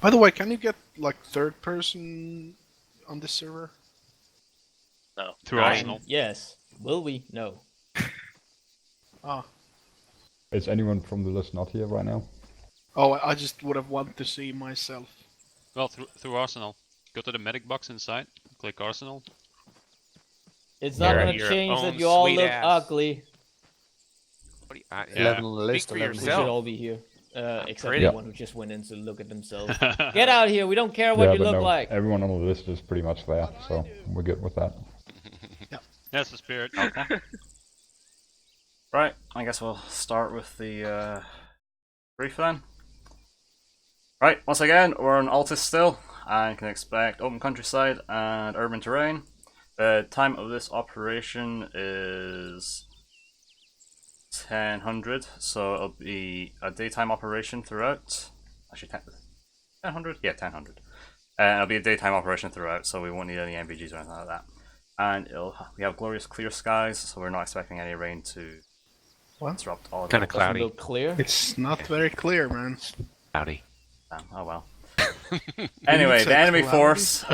By the way, can you get like third person on this server? No. Through Nine. Arsenal. Yes. Will we? No. Ah. Is anyone from the list not here right now? Oh, I just would have wanted to see myself. Well, through Arsenal. Go to the medic box inside. Click Arsenal. It's not You're gonna your change that own you all sweet look ass. ugly. What do you, Yeah. 11 on the list. for 11 We yourself. should all be here. Except pretty. the one who just went in to look at themselves. Get out here, we don't care what you but look no, like. everyone on the list is pretty much there, so we're good with that. That's the spirit. Okay. Right, I guess we'll start with the brief then. Right, once again, we're on Altus still, and can expect open countryside and urban terrain. The time of this operation is 1000, so it'll be a daytime operation throughout. Actually, 1000? Yeah, 1000. It'll be a daytime operation throughout, so we won't need any NVGs or anything like that. And we have glorious clear skies, so we're not expecting any rain to disrupt all of Kinda it. Doesn't cloudy. look clear. It's not very clear, man. Cloudy. Oh well. Anyway, the enemy force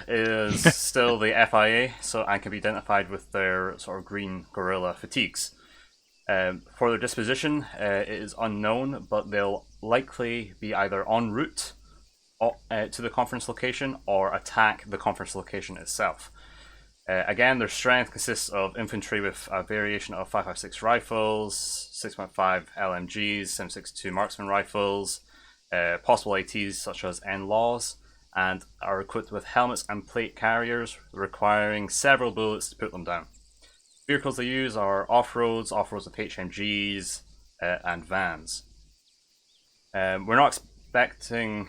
is still the FIA, and can be identified with their sort of green gorilla fatigues. For their disposition, it is unknown, but they'll likely be either en route to the conference location or attack the conference location itself. Again, their strength consists of infantry with a variation of 5.56 rifles, 6.5 LMGs, 7.62 marksman rifles, possible ATs such as NLAWs, and are equipped with helmets and plate carriers requiring several bullets to put them down. Vehicles they use are off-roads with HMGs, and vans. We're not expecting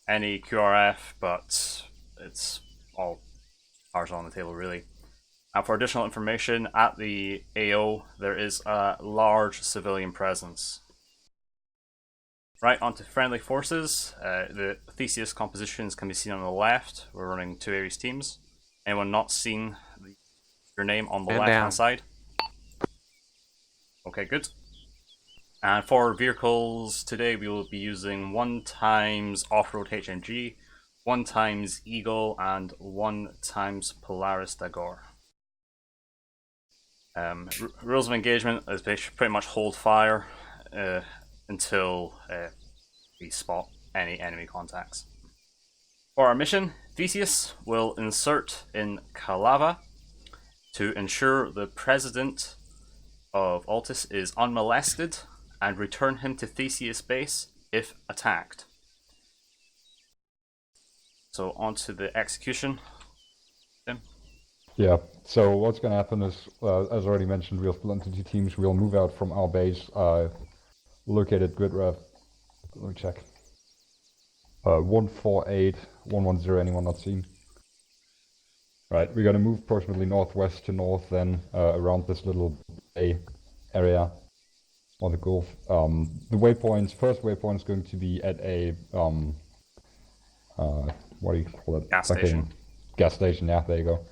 any QRF, but it's all cards on the table really. And for additional information, at the AO there is a large civilian presence. Right, onto friendly forces. The Theseus compositions can be seen on the left. We're running 2 Ares teams. Anyone not seen your name on the Man left down. hand side? Okay, good. And for vehicles today, we will be using 1 times off-road HMG, 1 times Eagle, and 1 times Polaris Dagor. Rules of engagement is pretty much hold fire until we spot any enemy contacts. For our mission, Theseus will insert in Calava to ensure the president of Altus is unmolested and return him to Theseus base if attacked. So on to the execution. Tim? Yeah, so what's going to happen is, as already mentioned, we'll split into 2 teams. We'll move out from our base, located grid ref. Let me check. 148, 110, anyone not seen? Right, we're going to move approximately northwest to north, then around this little bay area on the Gulf. The waypoints, first waypoint is going to be at a, what do you call it? Gas Like a station. Gas station, yeah, there you go.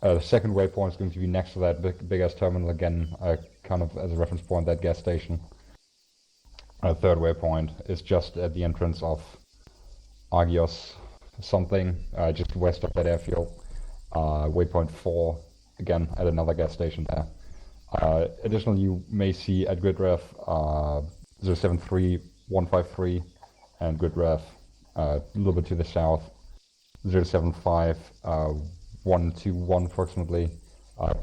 The second waypoint is going to be next to that big-ass terminal again, kind of as a reference point, that gas station. Third waypoint is just at the entrance of Agios something, just west of that airfield. Waypoint 4, again, at another gas station there. Additionally, you may see at grid ref 073, 153, and grid ref a little bit to the south, 075, 121 approximately,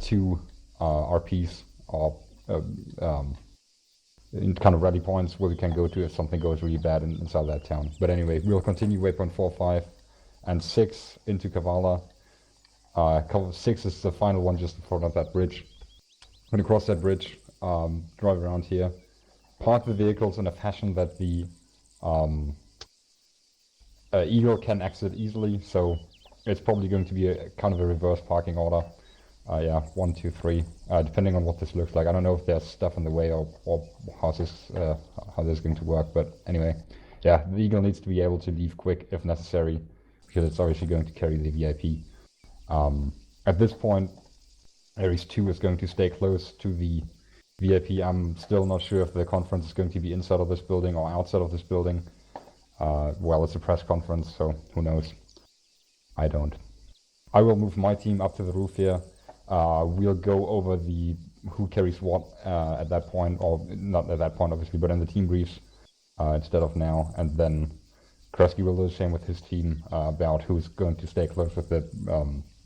2 RPs or in kind of rally points where we can go to if something goes really bad inside that town. But anyway, we'll continue waypoint 4, 5, and 6 into Kavala. 6 is the final one just in front of that bridge. I'm going to cross that bridge, drive around here, park the vehicles in a fashion that the Eagle can exit easily, so it's probably going to be a kind of a reverse parking order. Yeah, 1, 2, 3, depending on what this looks like. I don't know if there's stuff in the way or how this is going to work, but anyway, yeah, the Eagle needs to be able to leave quick if necessary, because it's obviously going to carry the VIP. At this point, Ares 2 is going to stay close to the VIP. I'm still not sure if the conference is going to be inside of this building or outside of this building. Well, it's a press conference, so who knows? I don't. I will move my team up to the roof here. We'll go over the who carries what at that point, or not at that point, obviously, but in the team briefs instead of now. And then Kresge will do the same with his team about who's going to stay close with the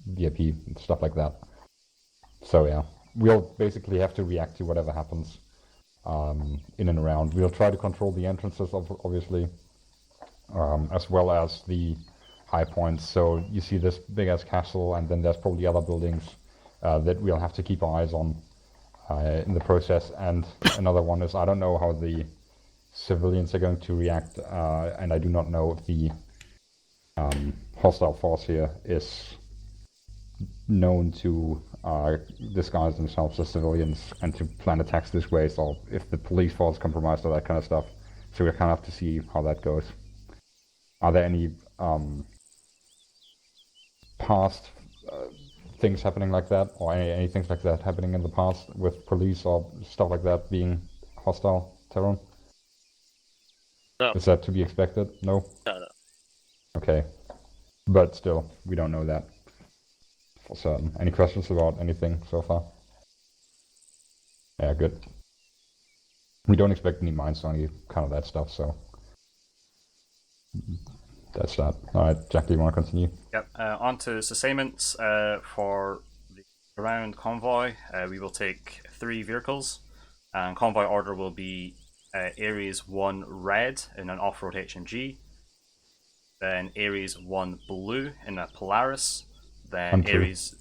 VIP and stuff like that. So yeah, we'll basically have to react to whatever happens in and around. We'll try to control the entrances, obviously, as well as the high points. So you see this big ass castle, and then there's probably other buildings that we'll have to keep our eyes on in the process. And another one is, I don't know how the civilians are going to react, and I do not know if the hostile force here is known to disguise themselves as civilians and to plan attacks this way, or if the police force is compromised or that kind of stuff. So we kind of have to see how that goes. Are there any past things happening like that, or any things like that happening in the past with police or stuff like that being hostile, Tyrone? No. Is that to be expected? No? No. Okay. But still, we don't know that for certain. Any questions about anything so far? Yeah, good. We don't expect any mines or any kind of that stuff, so that's that. Alright, Jack, do you want to continue? Yep, on to sustainments. For the ground convoy, we will take 3 vehicles, and convoy order will be Ares 1 red in an off-road HMG, then Ares 1 blue in a Polaris, then And 2. Ares...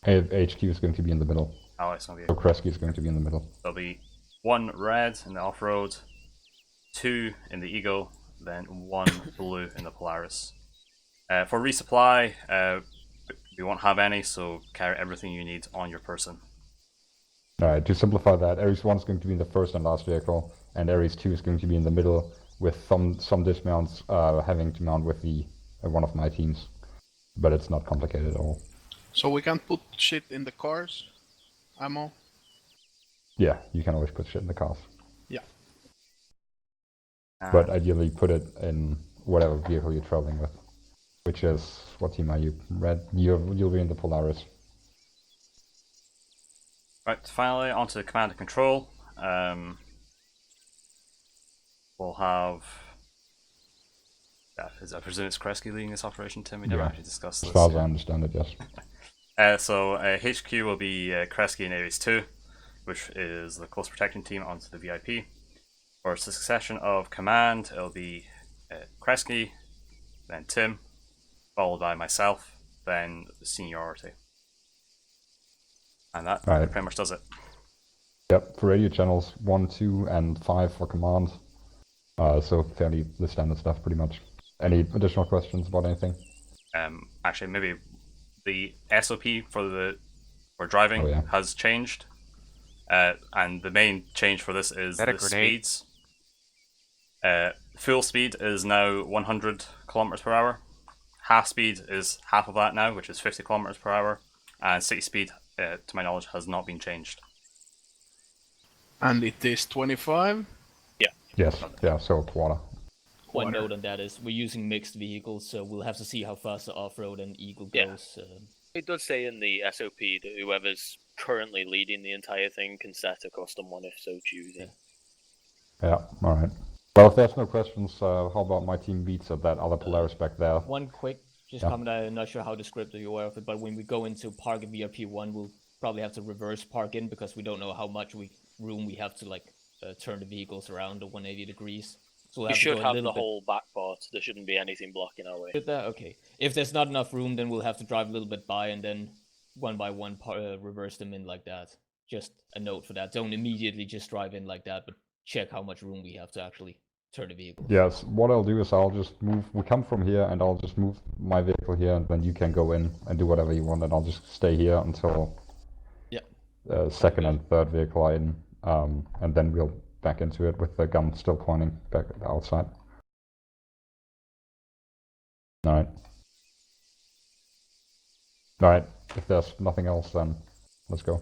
HQ is going to be in the middle. Oh, it's going to So be... Kresge is going to be in the middle. There'll be 1 red in the off-road, 2 in the Eagle, then 1 blue in the Polaris. For resupply, we won't have any, so carry everything you need on your person. Alright, to simplify that, Ares 1 is going to be in the first and last vehicle, and Ares 2 is going to be in the middle, with some dismounts having to mount with the one of my teams. But it's not complicated at all. So we can put shit in the cars? Ammo? Yeah, you can always put shit in the cars. Yeah. But ideally put it in whatever vehicle you're traveling with. Which is, what team are you? Red? You'll be in the Polaris. Right, finally, onto command and control. We'll have... Yeah, I presume it's Kresge leading this operation, Tim? We never Yeah. actually discussed As this. far as I understand it, yes. So HQ will be Kresge and Ares 2, which is the close protection team onto the VIP. For succession of command, it'll be Kresge, then Tim, followed by myself, then seniority. And that Right. pretty much does it. Yep, for radio channels 1, 2, and 5 for command. So fairly the standard stuff, pretty much. Any additional questions about anything? Actually, maybe the SOP for driving Oh, yeah. has changed, and the main change for this is That a the grenade? speeds. Full speed is now 100 kilometers per hour. Half speed is half of that now, which is 50 kilometers per hour, and city speed, to my knowledge, has not been changed. And it is 25? Yes, yeah, so a quarter. One Quarter. note on that is we're using mixed vehicles, so we'll have to see how fast the off-road and Eagle Yeah. goes. It does say in the SOP that whoever's currently leading the entire thing can set a custom one if so choosing. Yeah, alright. Well, if there's no questions, how about my team beats at that other Polaris back there? One quick just Yeah. comment, I'm not sure how descriptive you're aware of it, but when we go into park in VIP1, we'll probably have to reverse park in because we don't know how much room we have to turn the vehicles around to 180 degrees. So we'll We have to should go a have little the bit... whole back part. There shouldn't be anything blocking our way. Did that? Okay. If there's not enough room, then we'll have to drive a little bit by and then one by one reverse them in like that. Just a note for that. Don't immediately just drive in like that, but check how much room we have to actually turn the vehicle. Yes, what I'll do is I'll just move, we come from here and I'll just move my vehicle here and then you can go in and do whatever you want and I'll just stay here until second and third vehicle are in, and then we'll back into it with the gun still pointing back outside. Alright. Alright, if there's nothing else then let's go.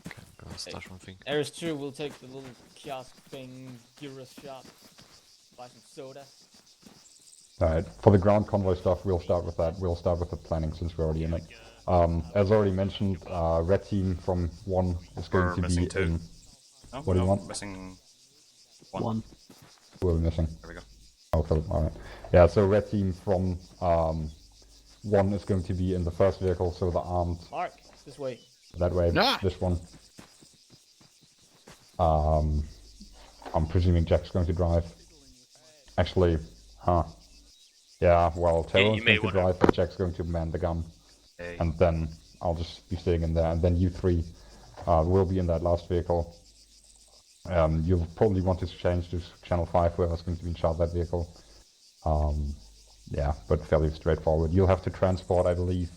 Okay, I'm gonna stash one thing. Ares 2 will take the little kiosk thing, Eurus shot. Buy some soda. Alright, for the ground convoy stuff, we'll start with that. We'll start with the planning since we're already in it. As already mentioned, red team from 1 is going We're to missing be 2. in... Oh, What do you no, want? missing One. Who are we missing? There we go. Oh, Philip, alright. Yeah, so red team from 1 is going to be in the first vehicle, so the armed Mark, this way. that way. Ah! This one. I'm presuming Jack's going to drive. Actually, yeah, well, Taro's may going to wanna- drive, and Jack's going to man the gun. Hey. And then I'll just be sitting in there, and then you 3 will be in that last vehicle. You'll probably want to change to channel 5, whoever's going to be in charge of that vehicle. Yeah, but fairly straightforward. You'll have to transport, I believe,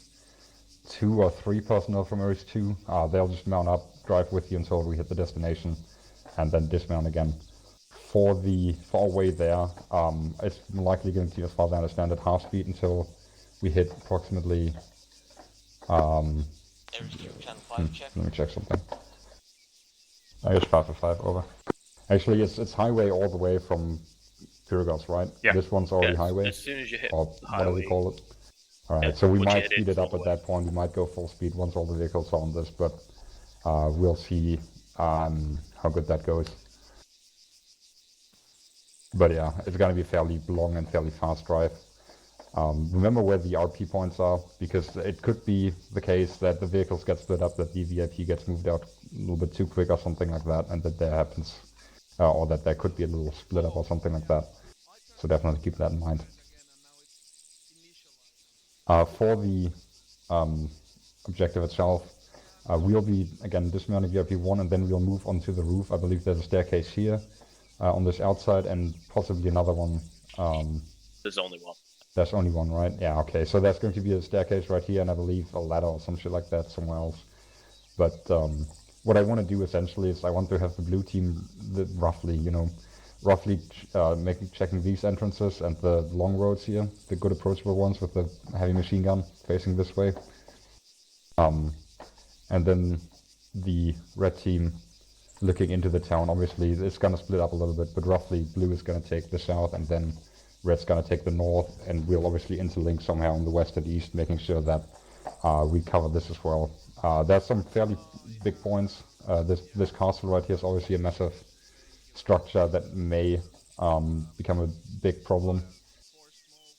2 or 3 personnel from Earth 2. They'll just mount up, drive with you until we hit the destination, and then dismount again. For our way there, it's likely going to, as far as I understand it, half speed until we hit approximately... channel 5 check. Let me check something. I guess 5 for 5, over. Actually, it's highway all the way from Pyrgos, right? Yeah. This one's already Yeah, highway, as soon as you hit or whatever highway, you call it. Alright, Yeah, so we once you might hit it, speed it all up the at way. that point. We might go full speed once all the vehicles are on this, but we'll see how good that goes. But yeah, it's going to be a fairly long and fairly fast drive. Remember where the RP points are, because it could be the case that the vehicles get split up, that the VIP gets moved out a little bit too quick or something like that, and that there happens, or that there could be a little split up or something like that. So definitely keep that in mind. For the objective itself, we'll be, again, dismounting VIP 1, and then we'll move onto the roof. I believe there's a staircase here on this outside, and possibly another one. there's only one. There's only one, right? Yeah, okay. So there's going to be a staircase right here, and I believe a ladder or some shit like that somewhere else. But what I want to do essentially is I want to have the blue team roughly checking these entrances and the long roads here, the good approachable ones with the heavy machine gun facing this way. And then the red team looking into the town. Obviously, it's going to split up a little bit, but roughly blue is going to take the south, and then red's going to take the north, and we'll obviously interlink somehow on the west and east, making sure that we cover this as well. There's some fairly big points. This castle right here is obviously a massive structure that may become a big problem.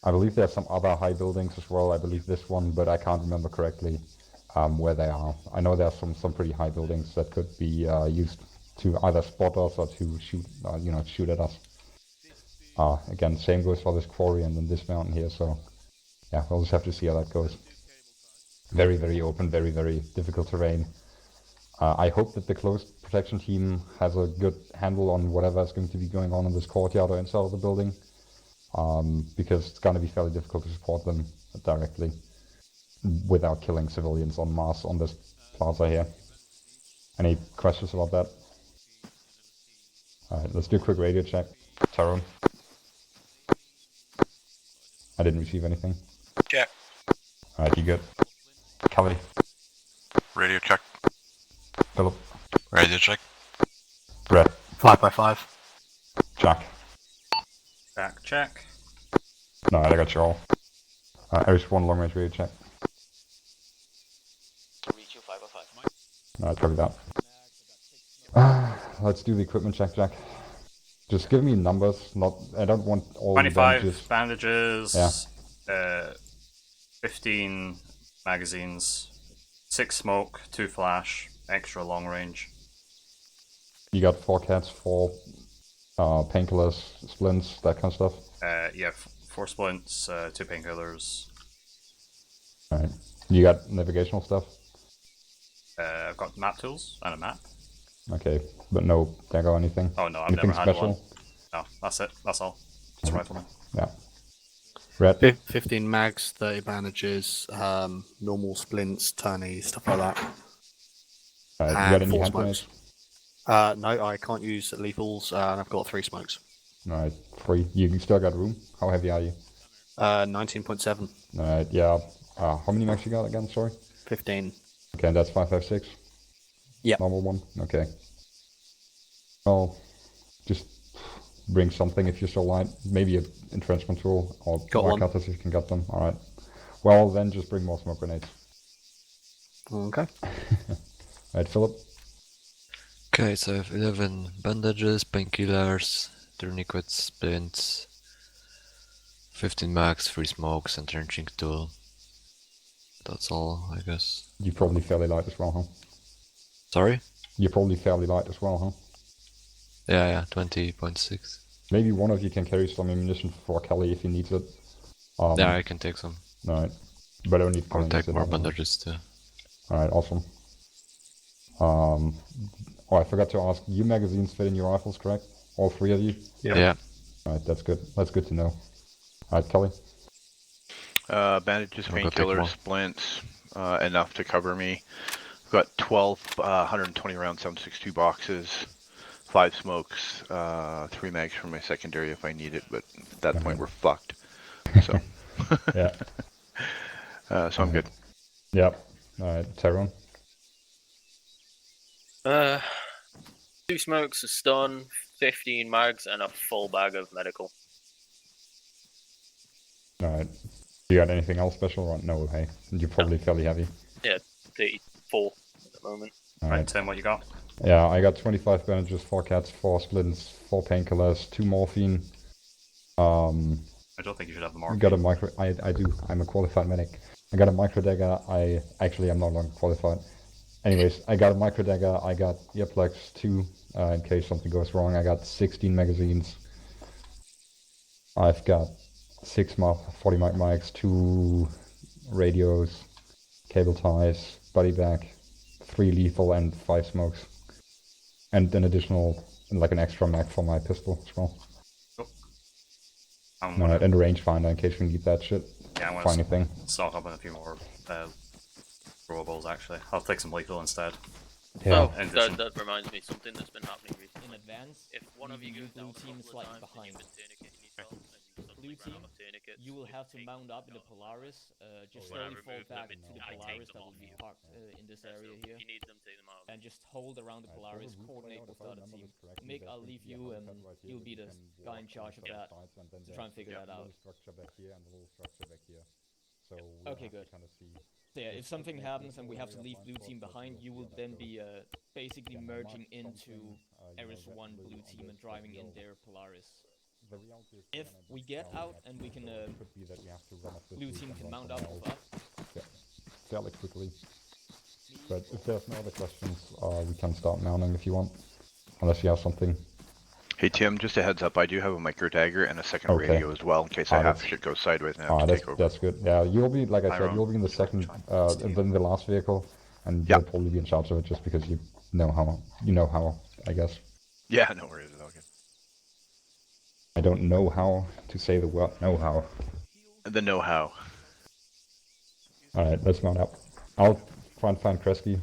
I believe there's some other high buildings as well. I believe this one, but I can't remember correctly where they are. I know there's some pretty high buildings that could be used to either spot us or to shoot, shoot at us. Again, same goes for this quarry and then this mountain here. So yeah, we'll just have to see how that goes. Very, very open, very, very difficult terrain. I hope that the closed protection team has a good handle on whatever is going to be going on in this courtyard or inside of the building, because it's going to be fairly difficult to support them directly without killing civilians en masse on this plaza here. Any questions about that? Alright, let's do a quick radio check. Tyrone? I didn't receive anything. Check. Alright, you good? Kelly? Radio check. Philip? Radio check. Brett? 5 by 5. Jack? Back check. No, I got you all. There's one long range radio check. Reach you 5 by 5. Alright, copy that. Let's do the equipment check, Jack. Just give me numbers, I don't want all the 25 bandages. bandages. Yeah. 15 magazines. 6 smoke, 2 flash, extra long range. You got 4 cats, 4 painkillers, splints, that kind of stuff. Yeah, 4 splints, 2 painkillers. Alright. You got navigational stuff? I've got map tools and a map. Okay, but no dagger or anything? Oh no, I've Anything never had special? one. No, that's it. That's all. Just a rifleman. Yeah. Red? 15 mags, 30 bandages, normal splints, turnies, stuff like that. You got And any 4 hand smokes. grenades? No, I can't use lethals, and I've got 3 smokes. Alright, 3. You still got room? How heavy are you? 19.7, Alright, yeah. How many max you got again, sorry? 15. Okay, and that's 5.56? Yep. Normal one? Okay. Well, just bring something if you're still light. Maybe a entrenchment tool or Got one. cutters if you can get them. Alright. Well, then just bring more smoke grenades. Okay. Right, Philip? Okay, so I have 11 bandages, painkillers, tourniquets, splints, 15 max, 3 smokes, and trenching tool. That's all, I guess. You're probably fairly light as well, huh? Sorry? You're probably fairly light as well, huh? Yeah, 20.6. Maybe one of you can carry some ammunition for Kelly if he needs it. Yeah, I can take some. Alright. But I don't need I'll take more it. bandages too. Alright, awesome. Oh, I forgot to ask, you magazines fit in your rifles, correct? All 3 of you? Yeah. Alright, that's good. That's good to know. Alright, Kelly? Bandages, I'll go take more. painkillers, splints, enough to cover me. I've got 12 120 round 7.62 boxes, 5 smokes, 3 mags for my secondary if I need it, but at that point we're fucked. So, Yeah. so I'm good. Yep. Alright, Tyrone? 2 smokes, a stun, 15 mags, and a full bag of medical. Alright. You got anything else special? Or no, hey. You're probably fairly heavy. Yeah, 34 at the moment. Right, Alright. Tim, what you got? Yeah, I got 25 bandages, 4 cats, 4 splints, 4 painkillers, 2 morphine. I don't think you should have the I morphine. got a micro. I do. I'm a qualified medic. I got a micro dagger. I'm no longer qualified. Anyways, I got a micro dagger. I got earplugs 2 in case something goes wrong. I got 16 magazines. I've got 6 40 mic mics, 2 radios, cable ties, body bag, 3 lethal, and 5 smokes, and an additional, like an extra mag for my pistol as well. Alright, and a rangefinder in case we need that shit. Yeah, I'm for gonna anything. stock up on a few more throwables actually. I'll take some lethal instead. Yeah. Oh, that reminds me, something that's been happening recently. In advance, If one of you blue goes down a team couple slightly of times and behind. you've been tourniqueting yourself and you suddenly Blue run team, out of tourniquets, you will have to take mount up in the them. Polaris. Just When I slowly fall remove them, back to the I take Polaris them that off will be you. parked in this So area if here. you need them, take them out. And just hold around the Polaris, coordinate with the other team. Mick, I'll leave you and you'll be the guy in charge of that. To try and figure that out. Structure back here and a little structure back here. So Okay, good. Kind of see. So yeah, if something happens and we have to leave blue team behind, you will then be basically merging into RS1 blue team and driving in their Polaris. The reality is If we get out and we can, could be that we have to run up this blue loop team and can run mount up somewhere with else. us. Fairly quickly. But if there's no other questions, we can start mounting if you want. Unless you have something. Hey Tim, just a heads up, I do have a micro dagger and a second Okay. radio as well in case I have that's- shit go sideways and I have to That's, take over. that's good. Yeah, you'll be, like I said, Tyrone. you'll be in the second, in the last vehicle, and Yeah. you'll probably be in charge of it just because you know how, I guess. Yeah, no worries, it's all good. I don't know how to say the word know how. The know-how. Alright, let's mount up. I'll try and find Kresge,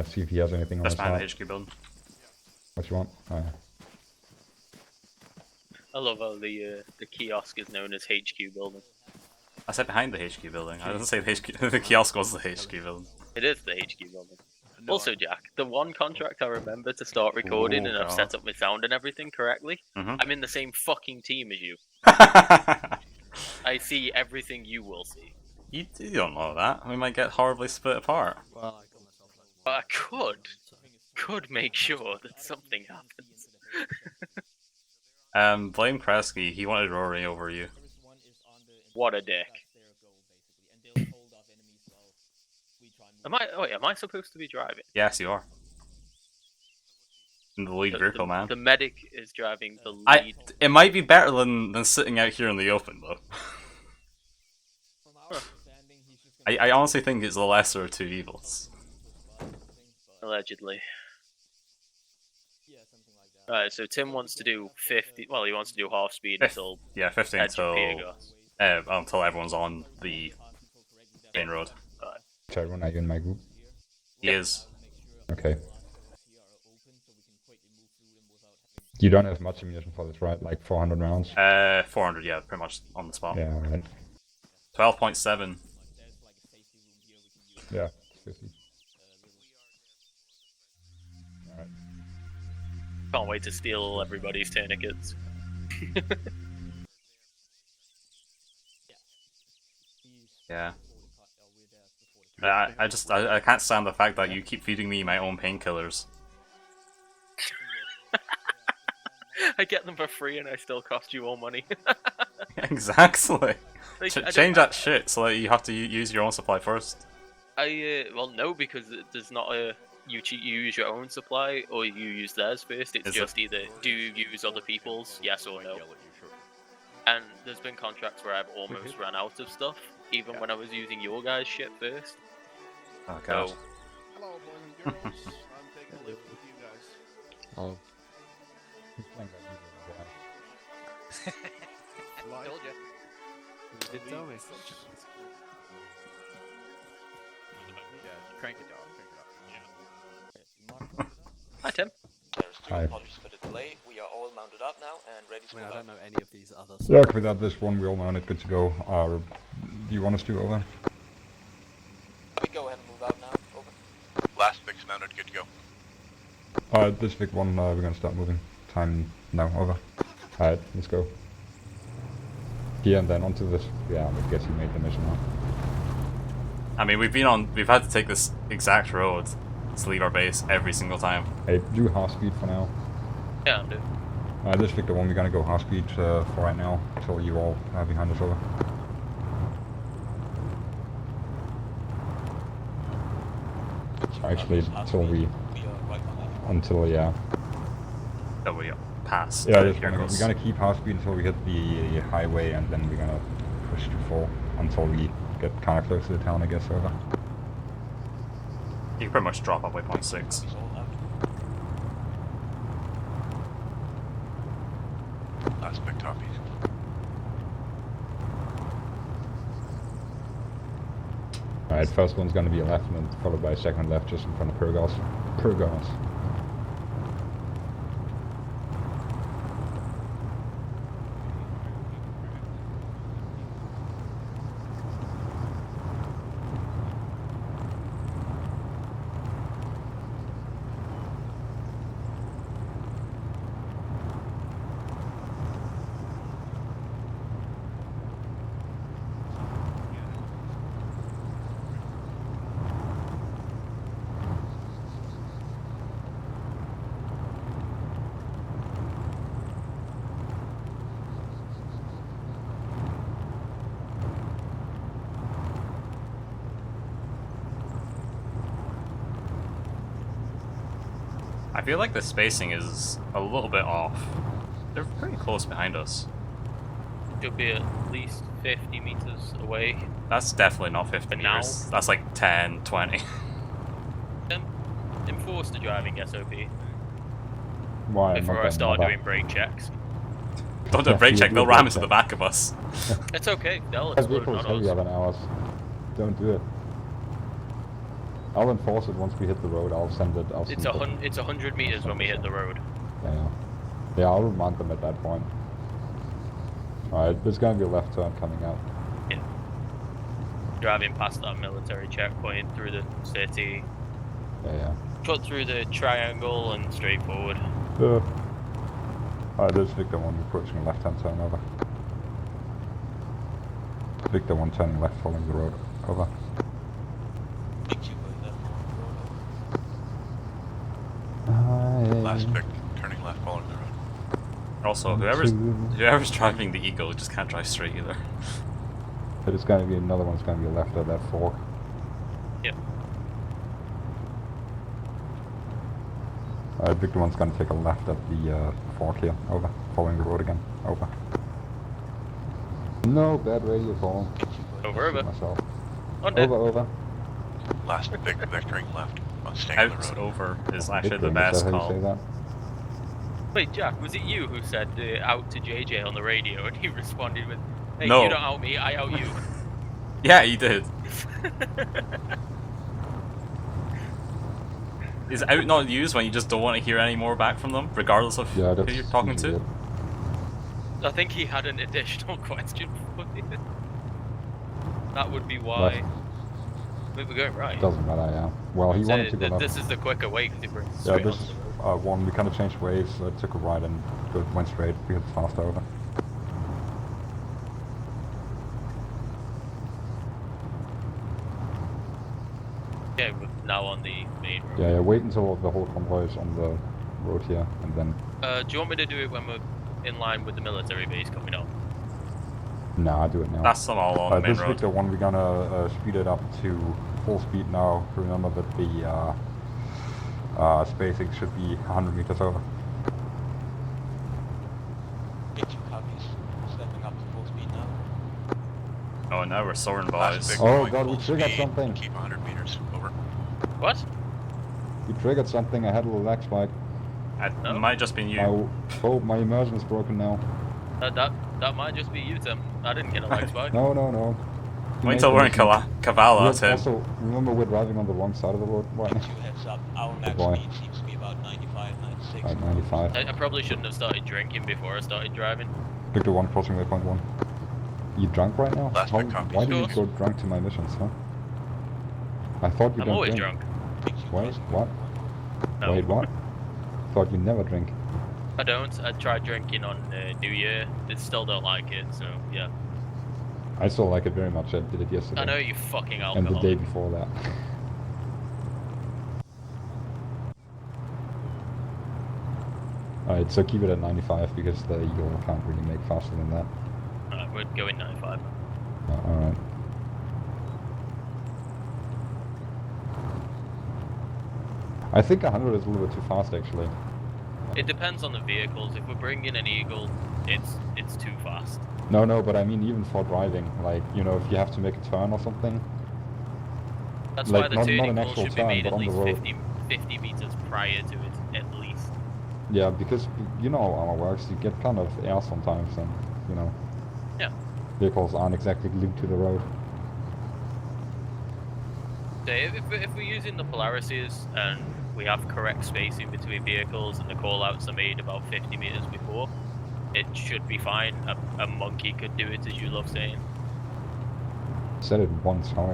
see if he has anything on That's his behind the heart. HQ building. What you want? I love how the kiosk is known as HQ building. I said behind the HQ building. I didn't say the HQ. The kiosk was the HQ building. It is the HQ building. No, Also, Jack, the one contract I remember to start recording Ooh, and I've God. set up my sound and everything correctly, Mhm. I'm in the same fucking team as you. I see everything you will see. You don't know that. We might get horribly split apart. Well, I got myself out. But I could make sure that something happens. Blame Kresge. He wanted Rory over you. What a dick. Am I supposed to be driving? Yes, you are. In the lead vehicle, man. The medic is driving the lead. It might be better than sitting out here in the open, though. I honestly think it's the lesser of two evils. Allegedly. Alright, so Tim wants to do 50. Well, he wants to do half speed until Yeah, 15 edge of until Piergoth. until everyone's on the main road. Tyrone, are you in my group? He is. Okay. You don't have much ammunition for this, right? Like 400 rounds? 400, yeah, pretty much on the spot. Yeah, right. 12.7. Yeah, 50. Alright. Can't wait to steal everybody's tourniquets. Yeah. I can't stand the fact that you keep feeding me my own painkillers. I get them for free and I still cost you all money. Exactly. Like, Change that shit so that you have to use your own supply first. Well, no, because there's not a you use your own supply or you use theirs first. It's just either do you use other people's, yes or no. And there's been contracts where I've almost run out of stuff, even when I was using your guys' shit first. Oh god. So, Hello, boys and girls. I'm taking a lift with you guys. Oh, Like, Told you. You did tell me. Crank it down. hi Tim. There's two Hi. apologies for the delay. We are all mounted up now and ready to I mean, move I out. don't know any of these others. Yeah, without this one, we all know it. Good to go. Do you want us to over? We go ahead and move out now. Over. Last fix mounted, good to go. This big one, we're gonna start moving. Time now, over. Alright, let's go. Yeah, and then onto this. Yeah, I guess you made the mission now. I mean, we've had to take this exact road to leave our base every single time. Hey, do half speed for now. Yeah, I'm doing. This Victor one, we're gonna go half speed for right now, until you all are behind us over. Actually, until we, We are right behind. until, yeah. That we pass. Yeah, the this one, we're Kirkos. gonna keep half speed until we hit the highway, and then we're gonna push to full until we get kinda close to the town, I guess, over. You can pretty much drop up by 0.6. It's all out. Last big toppies. Alright, first one's gonna be a left, and then followed by a second left just in front of Purgos. Purgos. I feel like the spacing is a little bit off. They're pretty close behind us. Should be at least 50 meters away. That's definitely not 50 But now- meters. That's like 10, 20. Enforce the driving SOP Why? before I start doing brake checks. Don't do a brake you check, do they'll a ram brake into the check. back of us. It's okay, they'll That explode, vehicle is not heavier us. than ours. Don't do it. I'll enforce it once we hit the road. I'll send it. I'll It's send it. it's 100 meters when we hit the road. Yeah. Yeah, I'll remind them at that point. Alright, there's gonna be a left turn coming out. Driving past that military checkpoint through the city, Yeah, cut through the triangle and straight forward. yeah. Alright, there's Victor 1 approaching a left hand turn, over. Victor 1 turning left following the road, over. Thank you for that. Last big turning left following the road. Also, whoever's driving the Eagle just can't drive straight either. But it's gonna be another one's gonna be a left at that fork. Yep. Victor 1's gonna take a left at the fork here, over. Following the road again, over. No, bad radio call. Over, over. Myself. On dead. Over. Last big vectoring left. On staying on the Out road. over is actually Victor, the is best that how you say call. that? Wait, Jack, was it you who said out to JJ on the radio and he responded with, hey, No. you don't out me, I out you. Yeah, he did. Is out not used when you just don't want to hear any more back from them, regardless of Yeah, who that's you're talking usually to? it. I think he had an additional question for you. That would be why. Wait, we're going right. Doesn't matter, yeah. Well, he So wanted to go left. this is the quicker way because it brings us Yeah, straight this onto the road. one, we kind of changed ways, so it took a right and went straight because it's fast over. Okay, we're now on the main road. Yeah, wait until the whole convoy is on the road here, and then... Do you want me to do it when we're in line with the military base coming up? Nah, do it now. That's them all on the main This road. Victor one, we're gonna speed it up to full speed now. Remember that the spacing should be 100 meters over. Get 2 copies. Stepping up to full speed now. Oh, now we're soaring, boys. Big Oh going god, we full triggered speed, something. Keep 100 meters. Over. What? We triggered something, I had a little lag spike. It No? might just been you. My immersion is broken now. That might just be you, Tim. I didn't get a lag spike. No. Wait till we're in Cavallo, Tim. Also, remember we're driving on the wrong side of the road right now. 2 heads up. Our max boy. speed seems to be about 95, 96. At 95. I probably shouldn't have started drinking before I started driving. Victor 1 crossing waypoint 1. You drunk right now? Last big copy. Why do you Of go drunk to my missions, huh? I thought you I'm don't always drink. drunk. Wait, what? No. Wait, what? Thought you never drink. I don't. I tried drinking on New Year. I still don't like it, so yeah. I still like it very much. I did it yesterday. I know you fucking And the alcohol. day before that. Alright, so keep it at 95 because the Eagle can't really make faster than that. Alright, we're going 95. Alright. I think 100 is a little bit too fast actually. It depends on the vehicles. If we're bringing an Eagle, it's too fast. No, but I mean even for driving, like, you know, if you have to make a turn or something. That's Like, why the not turning an pole actual should be turn, made but at on the least road. 50 meters prior to it, at least. Yeah, because you know how armor works, you get kind of air sometimes and, you know. Yeah. Vehicles aren't exactly glued to the road. So if we're using the Polarises and we have correct spacing between vehicles and the callouts are made about 50 meters before, it should be fine. A monkey could do it, as you love saying. Said it once, how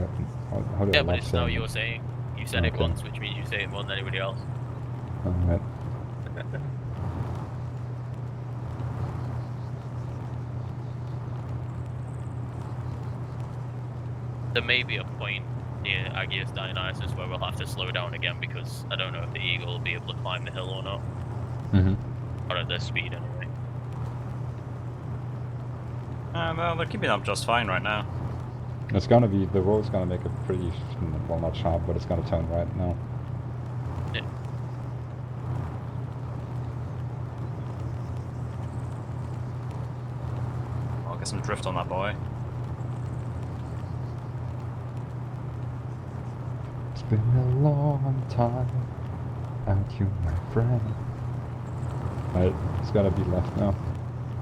did Yeah, I but not it's say now it? you're saying. You said it Okay. once, which means you say it more than anybody else. Alright. There may be a point near Agios Dionysus where we'll have to slow down again because I don't know if the Eagle will be able to climb the hill or not. Or at this speed anyway. Well, they're keeping up just fine right now. It's gonna be, the road's gonna make a pretty, well not sharp, but it's gonna turn right now. Yeah. I'll get some drift on that boy. It's been a long time without you, my friend. Right, it's gotta be left now.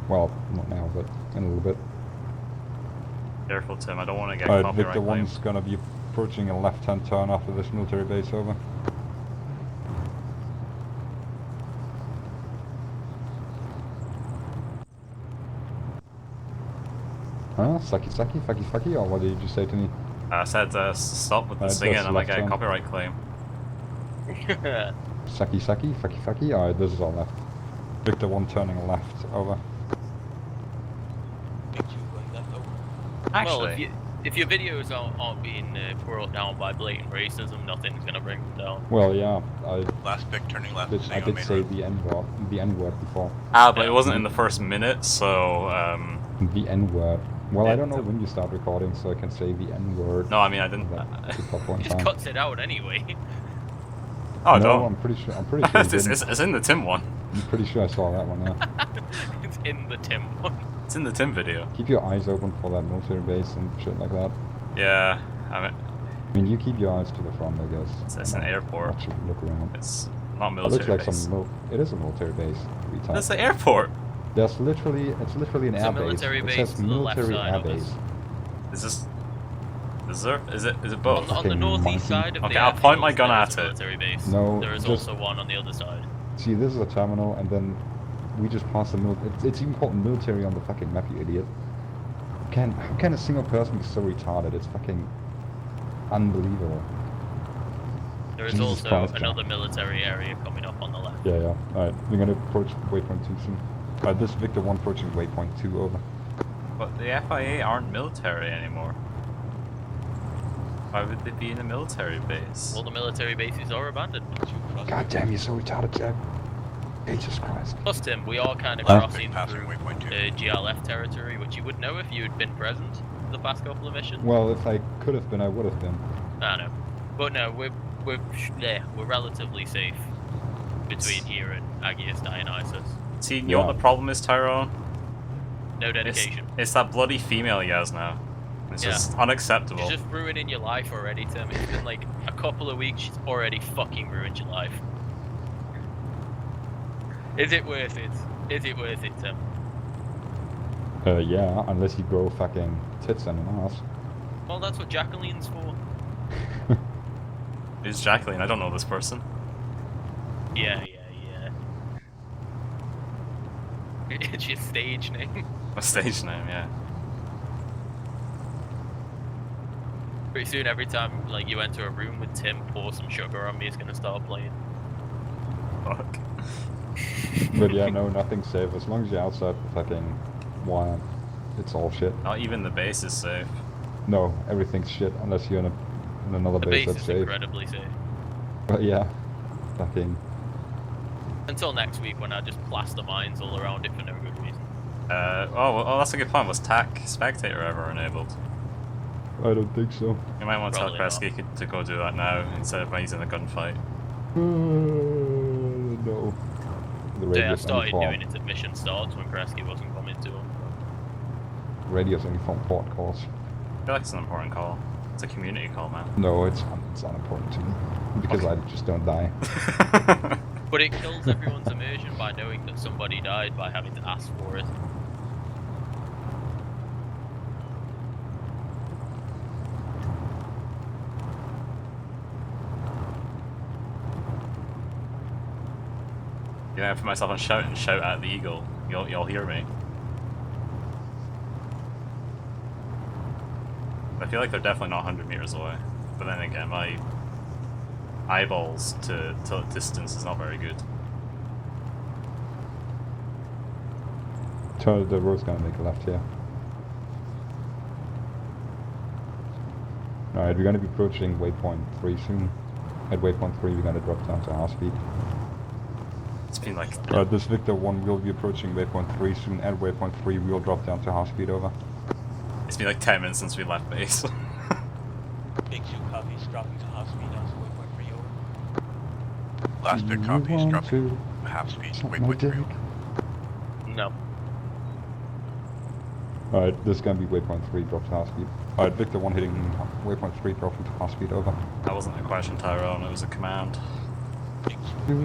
Well, not now, but in a little bit. Careful, Tim. I don't want to get Alright, copyright Victor claimed. 1's gonna be approaching a left-hand turn after this military base, over. Huh? Sucky sucky, fucky fucky, or what did you just say to me? I said stop with the That's singing. I might left get a turn. copyright claim. Sucky sucky, fucky fucky, alright, this is all left. Victor 1 turning left, over. Big 2 going left over. Well, Actually, if your videos aren't being brought down by blatant racism, nothing's gonna bring them down. Well, yeah, Last pick turning left. I staying on did main say road. the N-word before. but Yeah. it wasn't in the first minute, so The N-word. Well, I Yeah, don't know so- when you start recording, so I can say the N-word. no, I mean I didn't. That took up one It time. cuts it out anyway. Oh no, no, I'm pretty sure you didn't. it's in the Tim one. I'm pretty sure I saw that one, yeah. It's in the Tim one. It's in the Tim video. Keep your eyes open for that military base and shit like that. Yeah, I mean I mean, you keep your eyes to the front, I guess. it's an and airport. watch it, look around. It's not It looks military like base. it is a military base. That's the airport. It's literally an It's air a base. military It base says to the left military side air of us. base. Is this? Is it On, both? on the Fucking northeast monkey. side of Okay, the I'll point my airfield, gun there at is it. a military base. No, There is just- also one on the other side. See, this is a terminal, and then we just passed the it's even called military on the fucking map, you idiot. How can a single person be so retarded? It's fucking unbelievable. There is Jesus also Christ, Jack. another military area coming up on the left. Yeah, yeah. Alright, we're gonna approach waypoint 2 soon. This is Victor 1 approaching waypoint 2, over. But the FIA aren't military anymore. Why would they be in a military base? All the military bases are abandoned. God damn, you're so retarded, Jack. Jesus Christ. Plus, Tim, we are kind of Huh? crossing through GLF territory, which you would know if you had been present for the past couple of missions. Well, if I could have been, I would have been. I know, but no, we're relatively safe between here and Agios Dionysus. See, you know what the problem is, Tyrone? No dedication. It's that bloody female he has now. It's just unacceptable. She's just ruining your life already, Tim. It's been like a couple of weeks, she's already fucking ruined your life. Is it worth it? Is it worth it, Tim? Yeah, unless you grow fucking tits and an ass. Well, that's what Jacqueline's for. Who's Jacqueline? I don't know this person. Yeah. It's your stage name. A stage name, yeah. Pretty soon, every time like you enter a room with Tim, pour some sugar on me, it's gonna start playing. Fuck. But yeah, no, nothing's safe. As long as you're outside the fucking wire, it's all shit. Not even the base is safe. No, everything's shit unless you're in another The base base that's is safe. incredibly safe. But yeah, fucking. Until next week when I just plaster mines all around it for no good reason. Oh, that's a good point. Was TAC Spectator ever enabled? I don't think so. You might want to tell Probably Kresge to go do that now instead of raising a gunfight. No. The Yeah, I radio's only started for doing it at mission starts when Kresge wasn't coming to him. radio's only for port calls. I feel like it's an important call. It's a community call, man. No, it's unimportant to me because I just don't die. But it kills everyone's immersion by knowing that somebody died by having to ask for it. Yeah, I put myself on shout at the eagle. You'll hear me. I feel like they're definitely not 100 meters away. But then again, my eyeballs to distance is not very good. So the road's gonna make a left here. Alright, we're gonna be approaching waypoint 3 soon. At waypoint 3 we're gonna drop down to half speed. It's been like... This Victor 1 will be approaching waypoint 3 soon. At waypoint 3 we'll drop down to half speed, over. It's been like 10 minutes since we left base. Big 2 copies dropping to half speed on waypoint 3 over. Last big copy is dropping half speed, waypoint 3 over. No. Alright, this is gonna be waypoint 3, drop to half speed. Alright, Victor 1 hitting waypoint 3, dropping to half speed, over. That wasn't a question, Tyrone, it was a command.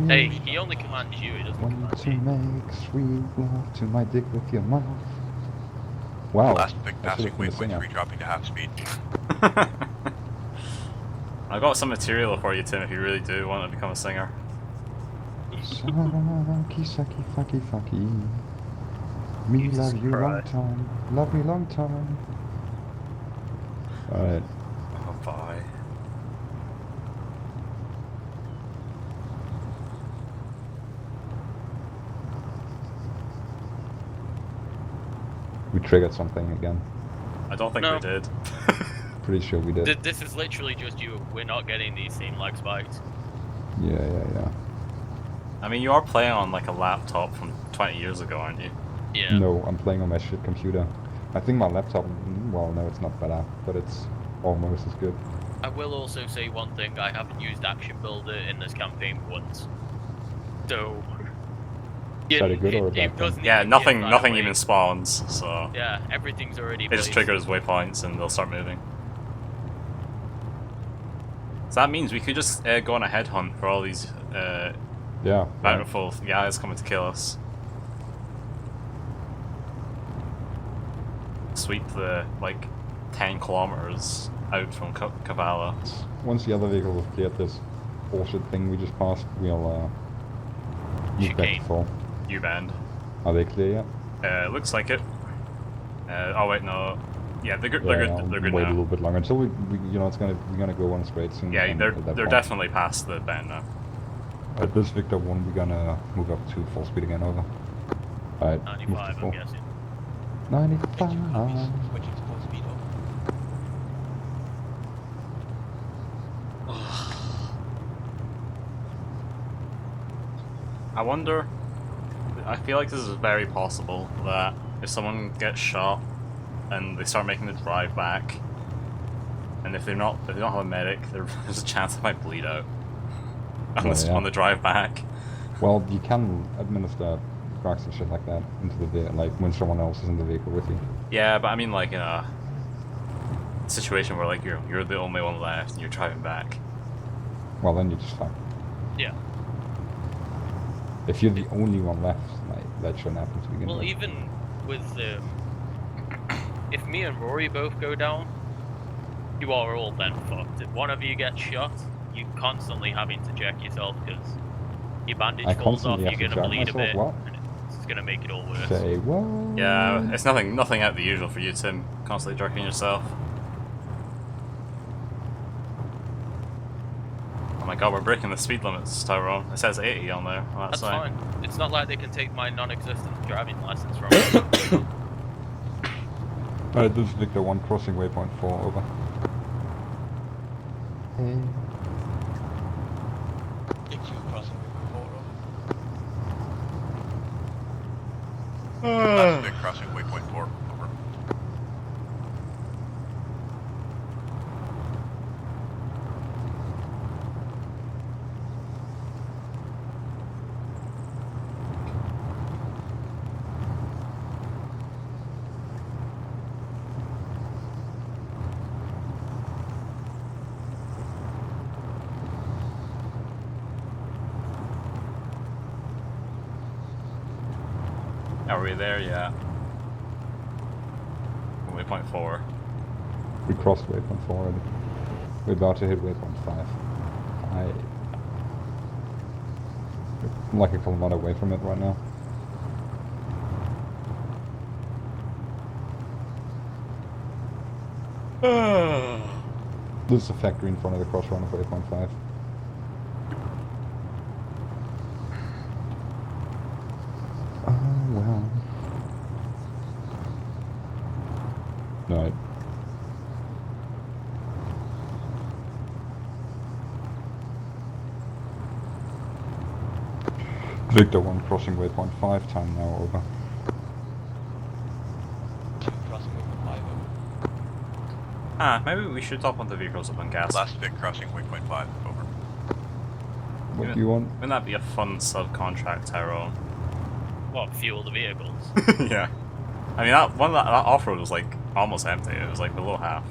Hey, he only commands you, he doesn't Want to command me. make sweet love to my dick with your mouth. Wow. Last big I should've passing, been a waypoint singer. 3 dropping to half speed. I got some material for you, Tim, if you really do want to become a singer. Sucky, sucky, fucky, fucky. Me Jesus love you long Christ. time. Love me long time. Alright. Oh, bye. We triggered something again. I don't think No. we did. Pretty sure we did. This is literally just you. We're not getting these same lag spikes. Yeah. I mean, you are playing on like a laptop from 20 years ago, aren't you? Yeah. No, I'm playing on my shit computer. I think my laptop, well, no, it's not better, but it's almost as good. I will also say one thing, I haven't used Action Builder in this campaign once. So... Is that a good or a bad thing? doesn't Yeah, even nothing get nothing that even way. spawns, so... Yeah, everything's already It just placed. triggers waypoints and they'll start moving. So that means we could just go on a headhunt for all these Yeah. bountiful guys coming to kill us. Sweep the, like, 10 kilometers out from Kavala. Once the other vehicles have cleared this bullshit thing we just passed, we'll move back to Chicane. full. U-bend. Are they clear yet? Looks like it. Oh wait, no. Yeah, they're good. Yeah, They're I'll good. They're good wait a now. little bit longer until we're gonna go on straight soon. Yeah, and they're at that they're point. definitely past the bend now. At this Victor 1, we're gonna move up to full speed again, over. Alright, move to 95, full. I'm guessing. 95. Switching to full speed over. I wonder. I feel like this is very possible that if someone gets shot and they start making the drive back, and if they don't have a medic, there's a chance they might bleed out on the drive back. Well, you can administer drugs and shit like that into the vehicle, like when someone else is in the vehicle with you. Yeah, but I mean like in a situation where like you're the only one left and you're driving back. Well, then you're just fucked. Yeah. If you're the only one left, like, that shouldn't happen to begin Well, with. even with if me and Rory both go down, you are all then fucked. If one of you gets shot, you're constantly having to check yourself because your bandage I falls off, constantly you're have to gonna check bleed a myself, bit, what? and it's gonna make it all worse. Say what? Yeah, it's nothing out of the usual for you, Tim. Constantly jerking yourself. Oh my god, we're breaking the speed limits, Tyrone. It says 80 on there. On that That's sign. fine. It's not like they can take my non-existent driving license from me. Alright, this is Victor 1 crossing waypoint 4, over. Big Q crossing waypoint 4 over. Last big crossing waypoint 4. Over. Are we there yet? Waypoint 4. We crossed waypoint 4 already. We're about to hit waypoint 5. I'm like a kilometer away from it right now. This is a factory in front of the crossrun of waypoint 5. Oh well. Right. Victor 1 crossing waypoint 5, time now over. Q crossing waypoint 5 over. Ah, maybe we should top on the vehicles up on gas. Last big crossing waypoint 5. Over. What do you want? Wouldn't that be a fun subcontract, Tyrone? What, fuel the vehicles? Yeah. I mean, that off-road was like almost empty. It was like below half.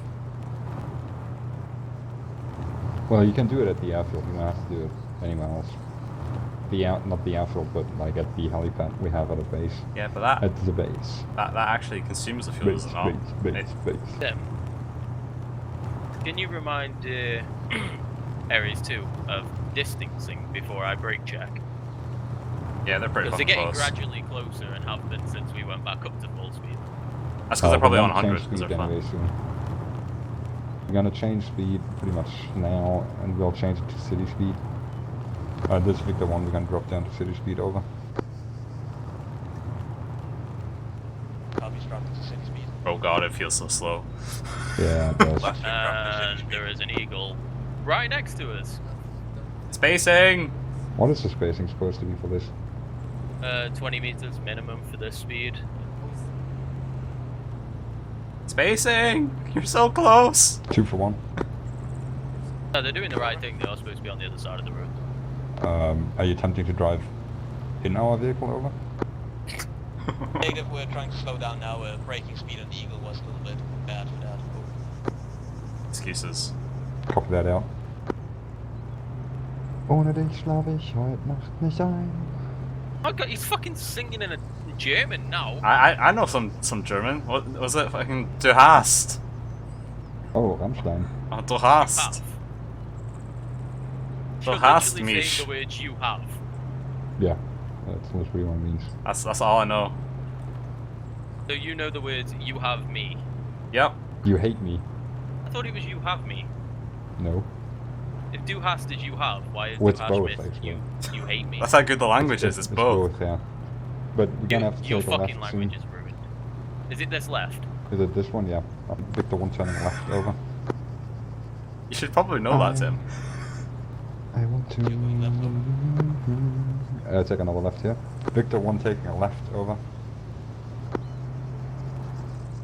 Well, you can do it at the airfield, you don't have to do it anywhere else. Not the airfield, but like at the helipad we have at a base. Yeah, but that At the base. that actually consumes the fuel, Base, does it not? base. Can you remind Ares 2 of distancing before I brake check? Yeah, they're pretty Because they're fucking getting close. gradually closer and have been since we went back up to full speed. That's because they're probably we're on gonna 100 change because they're speed fun. anyway soon. We're gonna change speed pretty much now, and we'll change it to city speed. This is Victor 1, we're gonna drop down to city speed, over. Copies dropping to 6 speed. Oh god, it feels so slow. Yeah, it does. Last big drop to And 6 there is an eagle right next to us. Spacing! What is the spacing supposed to be for this? 20 meters minimum for this speed. Spacing! You're so close! 2 for 1. They're doing the right thing. They are supposed to be on the other side of the road. Are you attempting to drive in our vehicle, over? Negative, we're trying to slow down now. Braking speed on the Eagle was a little bit bad for that. Over. Excuses. Copy that out. Ohne dich schlafe ich heute Nacht nicht ein. Oh god, he's fucking singing in German now. I know some German. What was it? Fucking Du hast. Oh, Rammstein. Oh, du hast. Du You're hast literally mich. saying the words you have. Yeah, that's literally what it means. That's all I know. So you know the words you have me. Yep. You hate me. I thought it was you have me. No. If du hast did you have, why is Well, du it's hast both, myth actually. you hate me? That's how good the language is. It's both. yeah. But we're gonna have to Your take a fucking left language soon. is ruined. Is it this left? Is it this one? Yeah. Victor 1 turning left over. You should probably know that, Tim. I want to... take another left here. Victor 1 taking a left over.